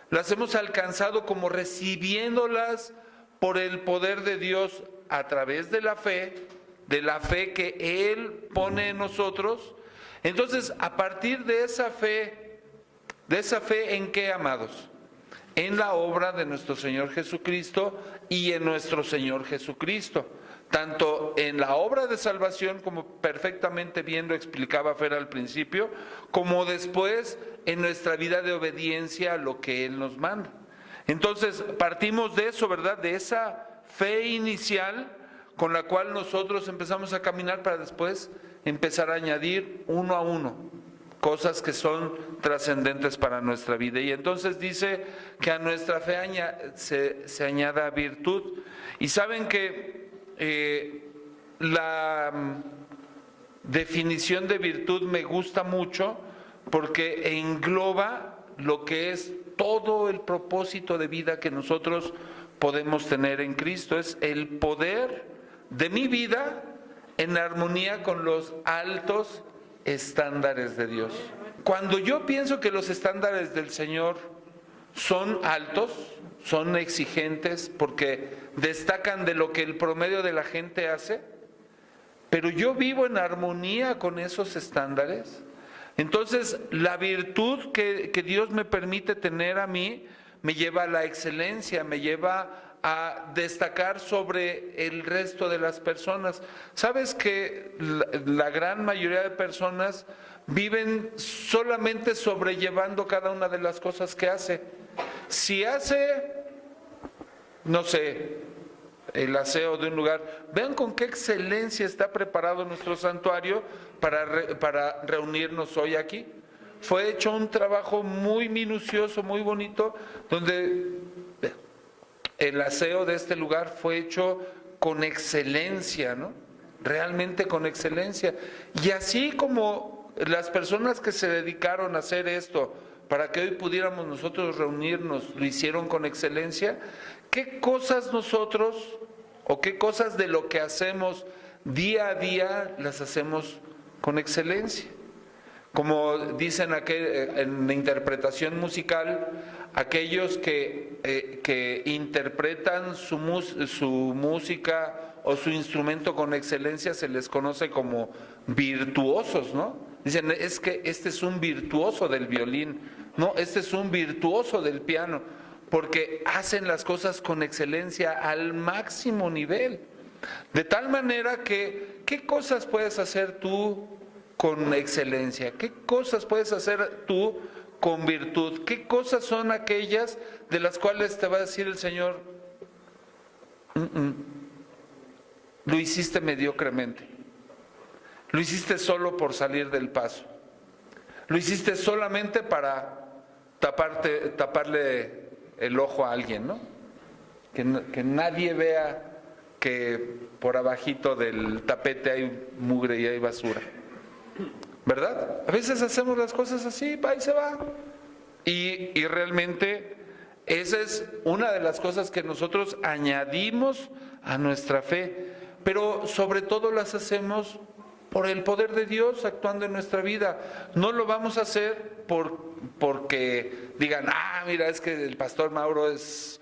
las hemos alcanzado como recibiéndolas por el poder de Dios a través de la fe que Él pone en nosotros. Entonces, a partir de esa fe, ¿en qué, amados? En la obra de nuestro Señor Jesucristo y en nuestro Señor Jesucristo. Tanto en la obra de salvación, como perfectamente bien lo explicaba Fer al principio, como después en nuestra vida de obediencia a lo que Él nos manda. Entonces, partimos de eso, ¿verdad? De esa fe inicial con la cual nosotros empezamos a caminar para después empezar a añadir uno a uno cosas que son trascendentes para nuestra vida. Y entonces dice que a nuestra fe se añada virtud. Y saben que la definición de virtud me gusta mucho porque engloba lo que es todo el propósito de vida que nosotros podemos tener en Cristo. Es el poder de mi vida en armonía con los altos estándares de Dios. Cuando yo pienso que los estándares del Señor son altos, son exigentes, porque destacan de lo que el promedio de la gente hace, pero yo vivo en armonía con esos estándares, entonces la virtud que Dios me permite tener a mí me lleva a la excelencia, me lleva a destacar sobre el resto de las personas. ¿Sabes que la gran mayoría de personas viven solamente sobrellevando cada una de las cosas que hace? Si hace, no sé, el aseo de un lugar, vean con qué excelencia está preparado nuestro santuario para reunirnos hoy aquí. Fue hecho un trabajo muy minucioso, muy bonito, donde el aseo de este lugar fue hecho con excelencia, ¿no? Realmente con excelencia. Y así como las personas que se dedicaron a hacer esto, para que hoy pudiéramos nosotros reunirnos, lo hicieron con excelencia, ¿qué cosas nosotros, o qué cosas de lo que hacemos día a día, las hacemos con excelencia? Como dicen en la interpretación musical, aquellos que interpretan su música o su instrumento con excelencia se les conoce como virtuosos, ¿no? Dicen, es que este es un virtuoso del violín, no, este es un virtuoso del piano, porque hacen las cosas con excelencia al máximo nivel. De tal manera que, ¿qué cosas puedes hacer tú con excelencia? ¿Qué cosas puedes hacer tú con virtud? ¿Qué cosas son aquellas de las cuales te va a decir el Señor, lo hiciste mediocremente, lo hiciste solo por salir del paso, lo hiciste solamente para taparle el ojo a alguien, ¿no? Que nadie vea que por abajito del tapete hay mugre y hay basura. ¿verdad? A veces hacemos las cosas así, va y se va. Y realmente esa es una de las cosas que nosotros añadimos a nuestra fe, pero sobre todo las hacemos por el poder de Dios actuando en nuestra vida. No lo vamos a hacer porque digan, mira, es que el pastor Mauro es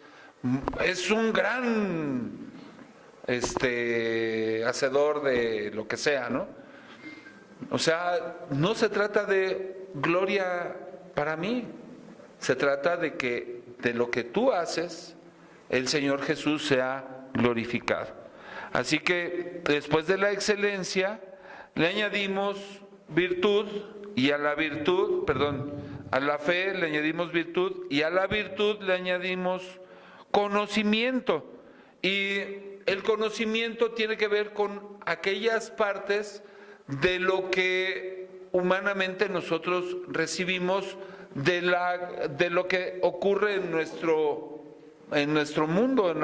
un gran hacedor de lo que sea, ¿no? O sea, no se trata de gloria para mí, se trata de que de lo que tú haces, el Señor Jesús sea glorificado. Así que después de la excelencia, le añadimos virtud, y a la virtud, a la fe le añadimos virtud, y a la virtud le añadimos conocimiento. Y el conocimiento tiene que ver con aquellas partes de lo que humanamente nosotros recibimos de lo que ocurre en nuestro mundo,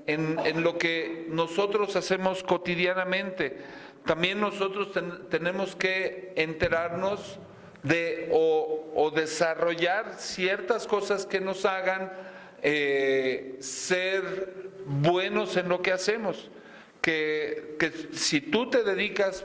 en lo que nosotros hacemos cotidianamente. También nosotros tenemos que enterarnos de o desarrollar ciertas cosas que nos hagan ser buenos en lo que hacemos. Que si tú te dedicas,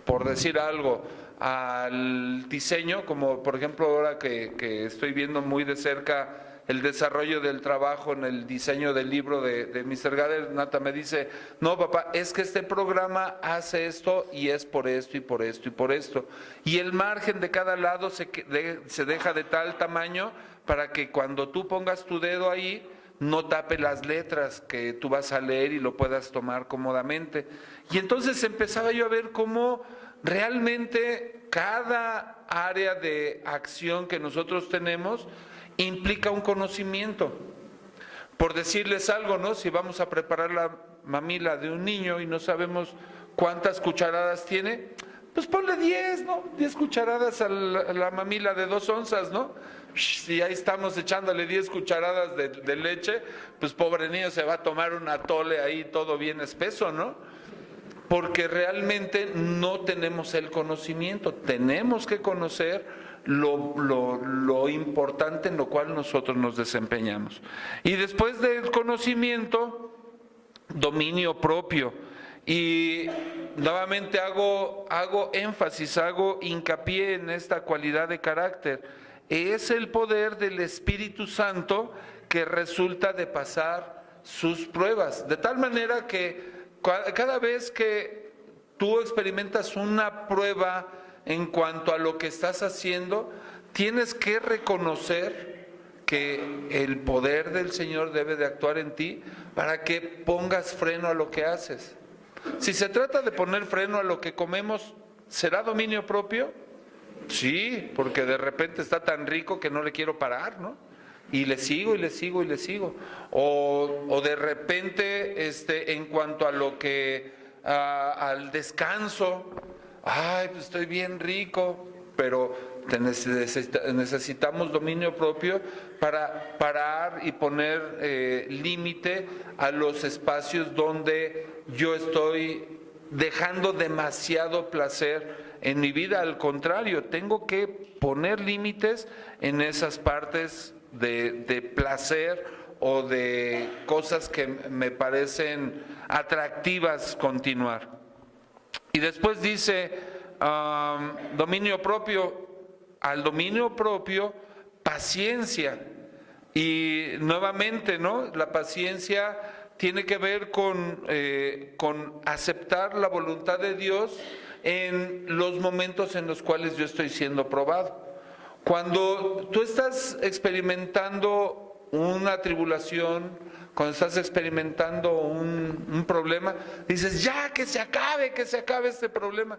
por decir algo, al diseño, como por ejemplo ahora que estoy viendo muy de cerca el desarrollo del trabajo en el diseño del libro de Mr. Gader, Nata me dice, no papá, es que este programa hace esto y es por esto y por esto y por esto. Y el margen de cada lado se deja de tal tamaño para que cuando tú pongas tu dedo ahí, no tape las letras que tú vas a leer y lo puedas tomar cómodamente. Y entonces empezaba yo a ver cómo realmente cada área de acción que nosotros tenemos implica un conocimiento. Por decirles algo, ¿no? Si vamos a preparar la mamila de un niño y no sabemos cuántas cucharadas tiene, pues ponle 10, ¿no? 10 cucharadas a la mamila de 2 onzas, ¿no? Si ahí estamos echándole 10 cucharadas de leche, pues pobre niño se va a tomar un atole ahí todo bien espeso, ¿no? Porque realmente no tenemos el conocimiento, tenemos que conocer lo importante en lo cual nosotros nos desempeñamos. Y después del conocimiento, dominio propio. Y nuevamente hago énfasis, hago hincapié en esta cualidad de carácter. Es el poder del Espíritu Santo que resulta de pasar sus pruebas, de tal manera que cada vez que tú experimentas una prueba en cuanto a lo que estás haciendo, tienes que reconocer que el poder del Señor debe de actuar en ti para que pongas freno a lo que haces. Si se trata de poner freno a lo que comemos, ¿será dominio propio? Sí, porque de repente está tan rico que no le quiero parar, ¿no? Y le sigo y le sigo y le sigo. O de repente, en cuanto a lo que, al descanso, pues estoy bien rico, pero necesitamos dominio propio para parar y poner límite a los espacios donde yo estoy dejando demasiado placer en mi vida. Al contrario, tengo que poner límites en esas partes de placer o de cosas que me parecen atractivas continuar. Y después dice dominio propio, al dominio propio, paciencia. Y nuevamente, ¿no? La paciencia tiene que ver con aceptar la voluntad de Dios en los momentos en los cuales yo estoy siendo probado. Cuando tú estás experimentando una tribulación, cuando estás experimentando un problema, dices, ya, que se acabe este problema.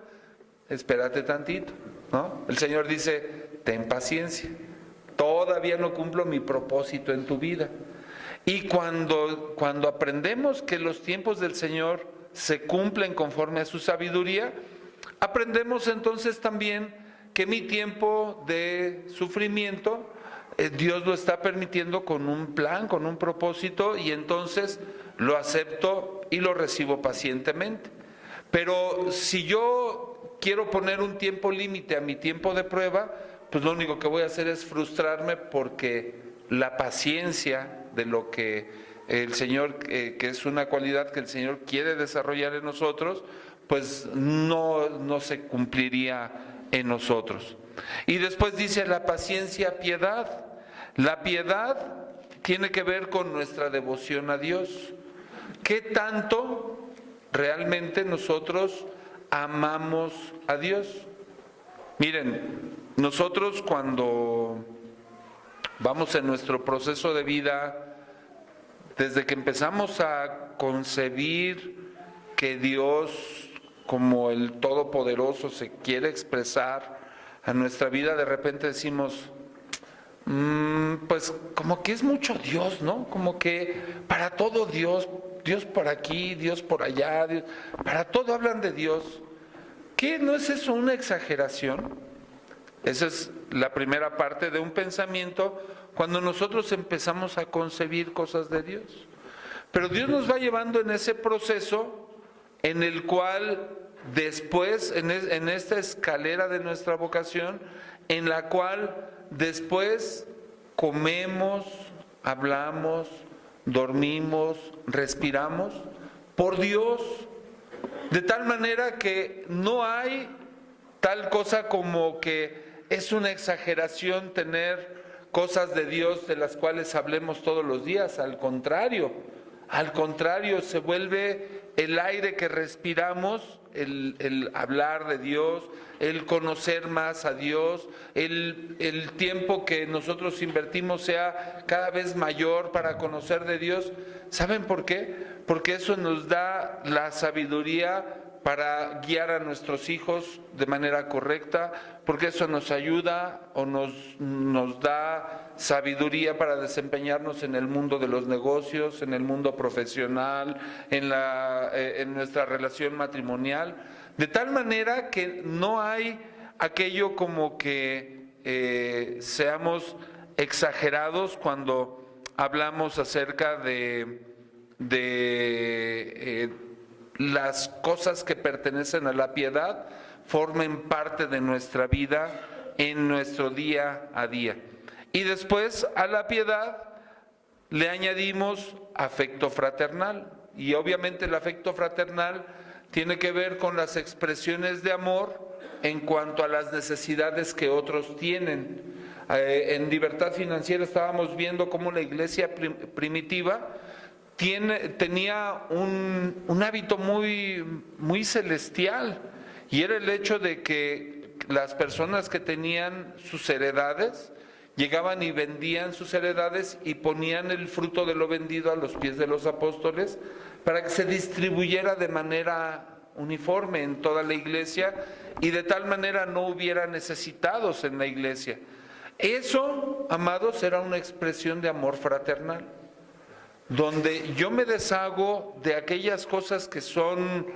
Espérate tantito, ¿no? El Señor dice, ten paciencia, todavía no cumplo mi propósito en tu vida. Y cuando aprendemos que los tiempos del Señor se cumplen conforme a su sabiduría, aprendemos entonces también que mi tiempo de sufrimiento, Dios lo está permitiendo con un plan, con un propósito, y entonces lo acepto y lo recibo pacientemente. Pero si yo quiero poner un tiempo límite a mi tiempo de prueba, pues lo único que voy a hacer es frustrarme, porque la paciencia de lo que el Señor, que es una cualidad que el Señor quiere desarrollar en nosotros, pues no se cumpliría en nosotros. Y después dice la paciencia, piedad. La piedad tiene que ver con nuestra devoción a Dios. ¿Qué tanto realmente nosotros amamos a Dios? Miren, nosotros cuando vamos en nuestro proceso de vida, desde que empezamos a concebir que Dios, como el Todopoderoso, se quiere expresar a nuestra vida, de repente decimos, pues como que es mucho Dios, ¿no? Como que para todo Dios, Dios por aquí, Dios por allá, Dios, para todo hablan de Dios. ¿Qué? ¿No es eso una exageración? Esa es la primera parte de un pensamiento cuando nosotros empezamos a concebir cosas de Dios. Pero Dios nos va llevando en ese proceso en el cual después, en esta escalera de nuestra vocación, en la cual después comemos, hablamos, dormimos, respiramos por Dios, de tal manera que no hay tal cosa como que es una exageración tener cosas de Dios de las cuales hablemos todos los días. Al contrario, se vuelve el aire que respiramos, el hablar de Dios, el conocer más a Dios, el tiempo que nosotros invertimos sea cada vez mayor para conocer de Dios. ¿Saben por qué? Porque eso nos da la sabiduría para guiar a nuestros hijos de manera correcta, porque eso nos ayuda o nos da sabiduría para desempeñarnos en el mundo de los negocios, en el mundo profesional, en nuestra relación matrimonial, de tal manera que no hay aquello como que seamos exagerados cuando hablamos acerca de las cosas que pertenecen a la piedad, formen parte de nuestra vida en nuestro día a día. Y después a la piedad le añadimos afecto fraternal. Y obviamente el afecto fraternal tiene que ver con las expresiones de amor en cuanto a las necesidades que otros tienen. En Libertad Financiera estábamos viendo cómo la iglesia primitiva tenía un hábito muy celestial, y era el hecho de que las personas que tenían sus heredades llegaban y vendían sus heredades y ponían el fruto de lo vendido a los pies de los apóstoles para que se distribuyera de manera uniforme en toda la iglesia y de tal manera no hubiera necesitados en la iglesia. Eso, amados, era una expresión de amor fraternal, donde yo me deshago de aquellas cosas que son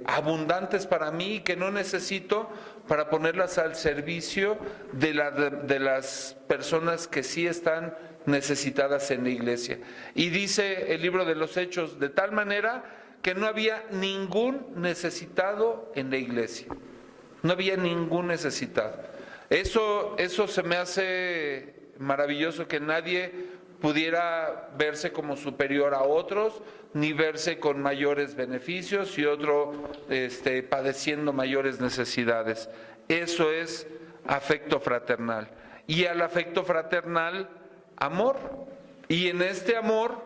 abundantes para mí y que no necesito, para ponerlas al servicio de las personas que sí están necesitadas en la iglesia. Y dice el libro de los Hechos, de tal manera que no había ningún necesitado en la iglesia. No había ningún necesitado. Eso se me hace maravilloso, que nadie pudiera verse como superior a otros, ni verse con mayores beneficios y otro padeciendo mayores necesidades. Eso es afecto fraternal. Y al afecto fraternal, amor. Y en este amor,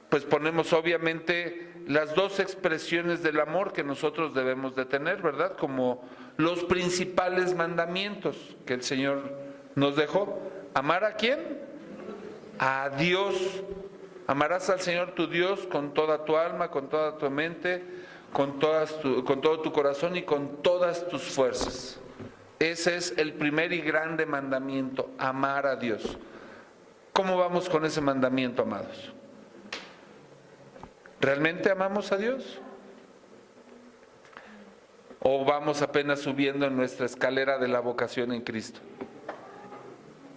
pues ponemos obviamente las dos expresiones del amor que nosotros debemos de tener, ¿verdad? Como los principales mandamientos que el Señor nos dejó. ¿Amar a quién? A Dios. Amarás al Señor tu Dios con toda tu alma, con toda tu mente, con todo tu corazón y con todas tus fuerzas. Ese es el primer y grande mandamiento, amar a Dios. ¿Cómo vamos con ese mandamiento, amados? ¿Realmente amamos a Dios? ¿O vamos apenas subiendo en nuestra escalera de la vocación en Cristo?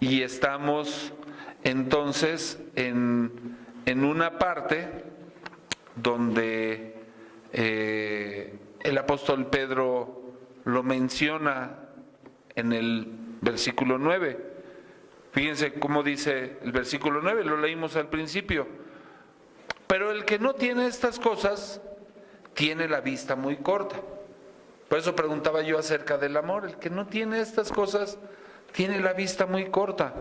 Y estamos entonces en una parte donde el apóstol Pedro lo menciona en el versículo 9. Fíjense cómo dice el versículo 9, lo leímos al principio. Pero el que no tiene estas cosas tiene la vista muy corta. Por eso preguntaba yo acerca del amor. El que no tiene estas cosas tiene la vista muy corta.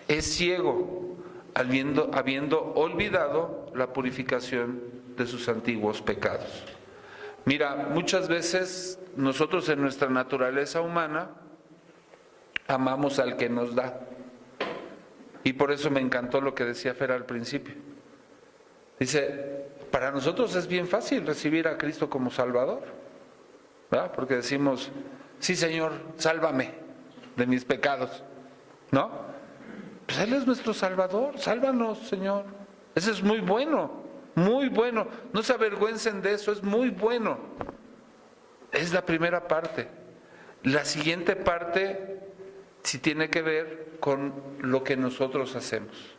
Es ciego, habiendo olvidado la purificación de sus antiguos pecados. Mira, muchas veces nosotros en nuestra naturaleza humana amamos al que nos da. Y por eso me encantó lo que decía Fer al principio. Dice, para nosotros es bien fácil recibir a Cristo como Salvador, ¿verdad? Porque decimos, sí Señor, sálvame de mis pecados, ¿no? Pues Él es nuestro Salvador, sálvanos Señor. Eso es muy bueno, muy bueno. No se avergüencen de eso, es muy bueno. Es la primera parte. La siguiente parte sí tiene que ver con lo que nosotros hacemos,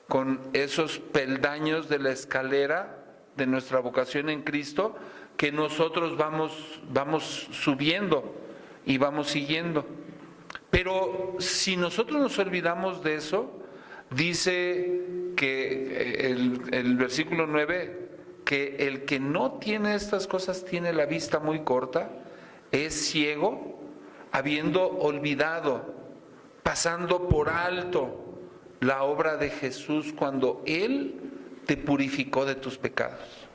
con esos peldaños de la escalera de nuestra vocación en Cristo que nosotros vamos subiendo y vamos siguiendo. Pero si nosotros nos olvidamos de eso, dice que el versículo 9, que el que no tiene estas cosas tiene la vista muy corta, es ciego, habiendo olvidado, pasando por alto la obra de Jesús cuando Él te purificó de tus pecados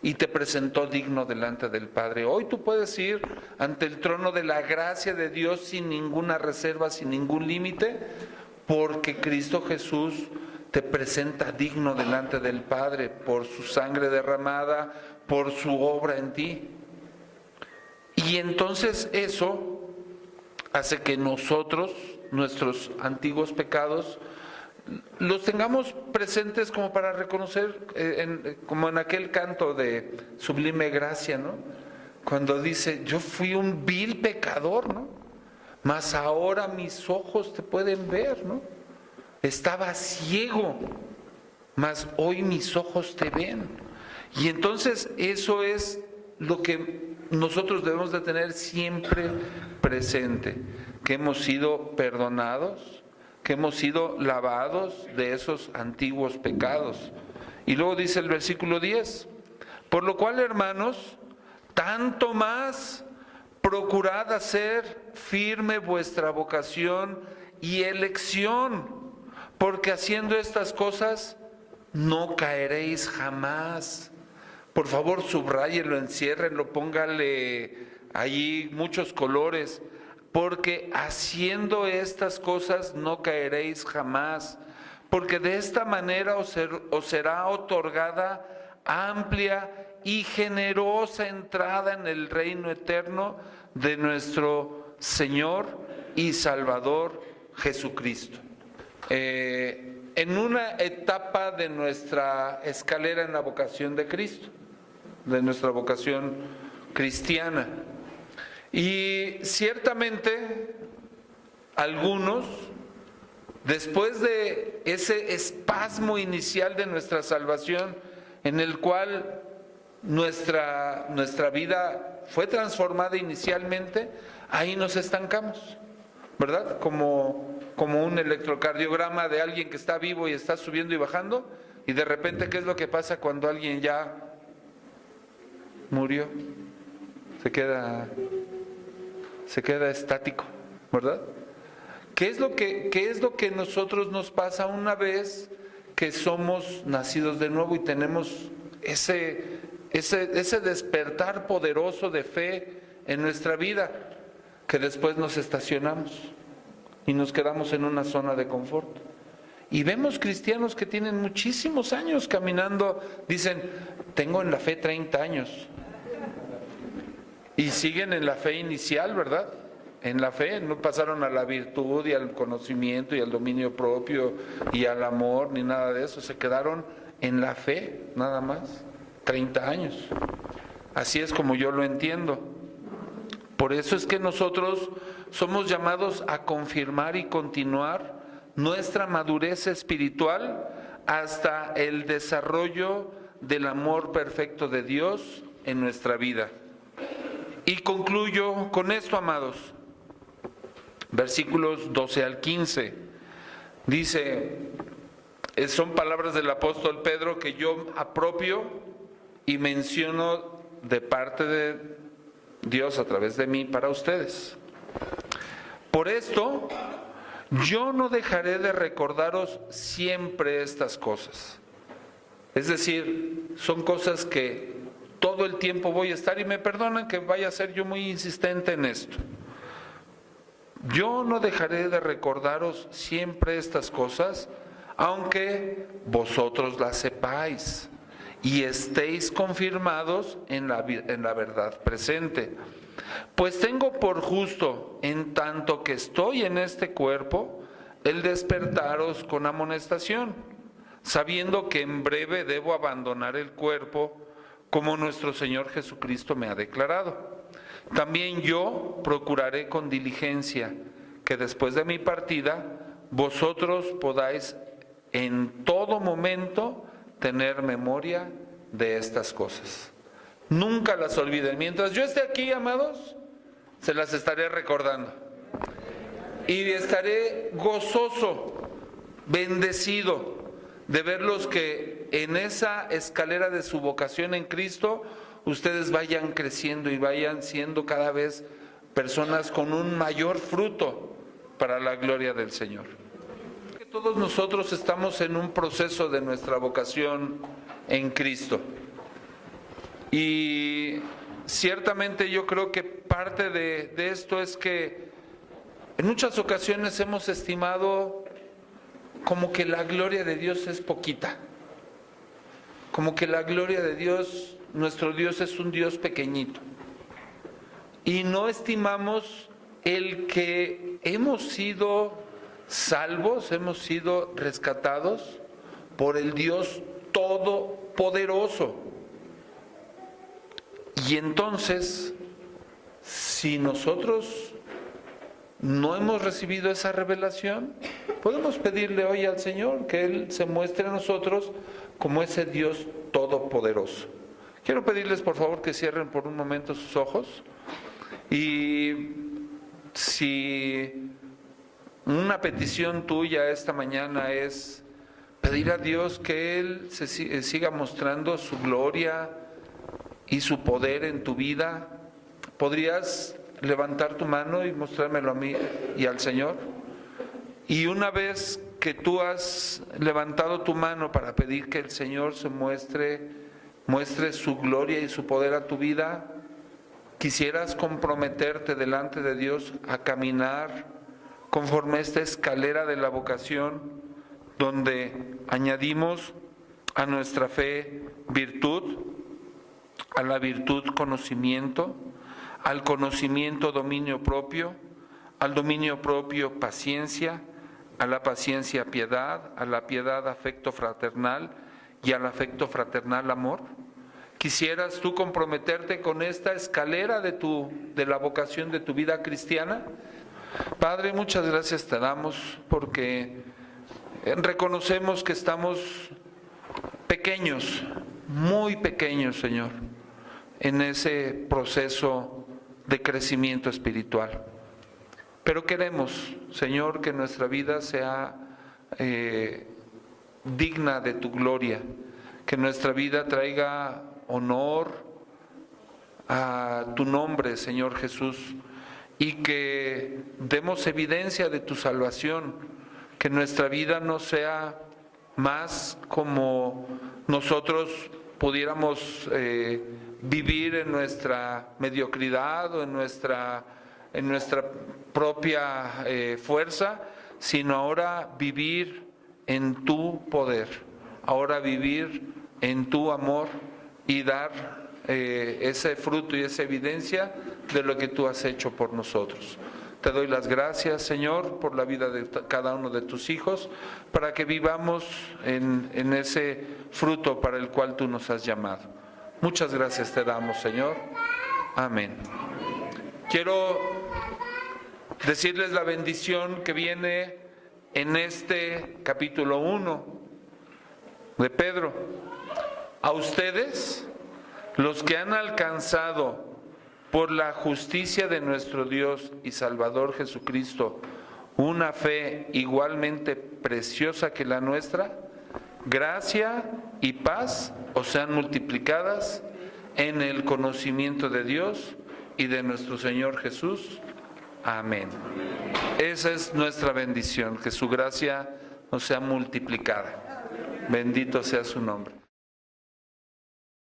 y te presentó digno delante del Padre. Hoy tú puedes ir ante el trono de la gracia de Dios sin ninguna reserva, sin ningún límite, porque Cristo Jesús te presenta digno delante del Padre por su sangre derramada, por su obra en ti. Y entonces eso hace que nosotros, nuestros antiguos pecados, los tengamos presentes como para reconocer, como en aquel canto de Sublime Gracia, ¿no? Cuando dice, yo fui un vil pecador, ¿no? Mas ahora mis ojos te pueden ver, ¿no? Estaba ciego, mas hoy mis ojos te ven. Y entonces eso es lo que nosotros debemos de tener siempre presente, que hemos sido perdonados, que hemos sido lavados de esos antiguos pecados. Y luego dice el versículo 10, por lo cual, hermanos, tanto más procurad hacer firme vuestra vocación y elección, porque haciendo estas cosas no caeréis jamás. Por favor, subráyenlo, enciérrenlo, póngale allí muchos colores, porque haciendo estas cosas no caeréis jamás, porque de esta manera os será otorgada amplia y generosa entrada en el reino eterno de nuestro Señor y Salvador Jesucristo. En una etapa de nuestra escalera en la vocación de Cristo, de nuestra vocación cristiana. Y ciertamente algunos, después de ese espasmo inicial de nuestra salvación, en el cual nuestra vida fue transformada inicialmente, ahí nos estancamos, ¿verdad? Como un electrocardiograma de alguien que está vivo y está subiendo y bajando, y de repente, ¿qué es lo que pasa cuando alguien ya murió? Se queda estático, ¿verdad? ¿Qué es lo que nosotros nos pasa una vez que somos nacidos de nuevo y tenemos ese despertar poderoso de fe en nuestra vida, que después nos estacionamos y nos quedamos en una zona de confort? Y vemos cristianos que tienen muchísimos años caminando, dicen, tengo en la fe 30 años. Y siguen en la fe inicial, ¿verdad? En la fe, no pasaron a la virtud y al conocimiento y al dominio propio y al amor, ni nada de eso. Se quedaron en la fe, nada más, 30 años. Así es como yo lo entiendo. Por eso es que nosotros somos llamados a confirmar y continuar nuestra madurez espiritual hasta el desarrollo del amor perfecto de Dios en nuestra vida. Y concluyo con esto, amados. Versículos 12 al 15. Dice, son palabras del apóstol Pedro que yo apropio y menciono de parte de Dios a través de mí para ustedes. Por esto, yo no dejaré de recordaros siempre estas cosas. Es decir, son cosas que todo el tiempo voy a estar, y me perdonan que vaya a ser yo muy insistente en esto. Yo no dejaré de recordaros siempre estas cosas, aunque vosotros las sepáis y estéis confirmados en la verdad presente. Pues tengo por justo, en tanto que estoy en este cuerpo, el despertaros con amonestación, sabiendo que en breve debo abandonar el cuerpo, como nuestro Señor Jesucristo me ha declarado. También yo procuraré con diligencia que después de mi partida vosotros podáis en todo momento tener memoria de estas cosas. Nunca las olviden. Mientras yo esté aquí, amados, se las estaré recordando. Y estaré gozoso, bendecido de verlos que en esa escalera de su vocación en Cristo, ustedes vayan creciendo y vayan siendo cada vez personas con un mayor fruto para la gloria del Señor. Todos nosotros estamos en un proceso de nuestra vocación en Cristo. Y ciertamente yo creo que parte de esto es que en muchas ocasiones hemos estimado como que la gloria de Dios es poquita. Como que la gloria de Dios, nuestro Dios es un Dios pequeñito. Y no estimamos el que hemos sido salvos, hemos sido rescatados por el Dios todopoderoso. Y entonces, si nosotros no hemos recibido esa revelación, podemos pedirle hoy al Señor que Él se muestre a nosotros como ese Dios todopoderoso. Quiero pedirles por favor que cierren por un momento sus ojos, y si una petición tuya esta mañana es pedir a Dios que Él se siga mostrando su gloria y su poder en tu vida, ¿podrías levantar tu mano y mostrármelo a mí y al Señor? Y una vez que tú has levantado tu mano para pedir que el Señor se muestre su gloria y su poder a tu vida, quisieras comprometerte delante de Dios a caminar conforme a esta escalera de la vocación, donde añadimos a nuestra fe virtud, a la virtud conocimiento, al conocimiento dominio propio, al dominio propio paciencia, a la paciencia piedad, a la piedad afecto fraternal y al afecto fraternal amor. ¿Quisieras tú comprometerte con esta escalera de la vocación de tu vida cristiana? Padre, muchas gracias te damos porque reconocemos que estamos pequeños, muy pequeños, Señor, en ese proceso de crecimiento espiritual. Pero queremos, Señor, que nuestra vida sea digna de tu gloria, que nuestra vida traiga honor a tu nombre, Señor Jesús, y que demos evidencia de tu salvación, que nuestra vida no sea más como nosotros pudiéramos vivir en nuestra mediocridad o en nuestra propia fuerza, sino ahora vivir en tu poder, ahora vivir en tu amor y dar ese fruto y esa evidencia de lo que tú has hecho por nosotros. Te doy las gracias, Señor, por la vida de cada uno de tus hijos, para que vivamos en ese fruto para el cual tú nos has llamado. Muchas gracias te damos, Señor. Amén. Quiero decirles la bendición que viene en este capítulo 1 de Pedro. A ustedes, los que han alcanzado por la justicia de nuestro Dios y Salvador Jesucristo, una fe igualmente preciosa que la nuestra, gracia y paz os sean multiplicadas en el conocimiento de Dios y de nuestro Señor Jesús. Amén. Esa es nuestra bendición, que su gracia nos sea multiplicada. Bendito sea su nombre.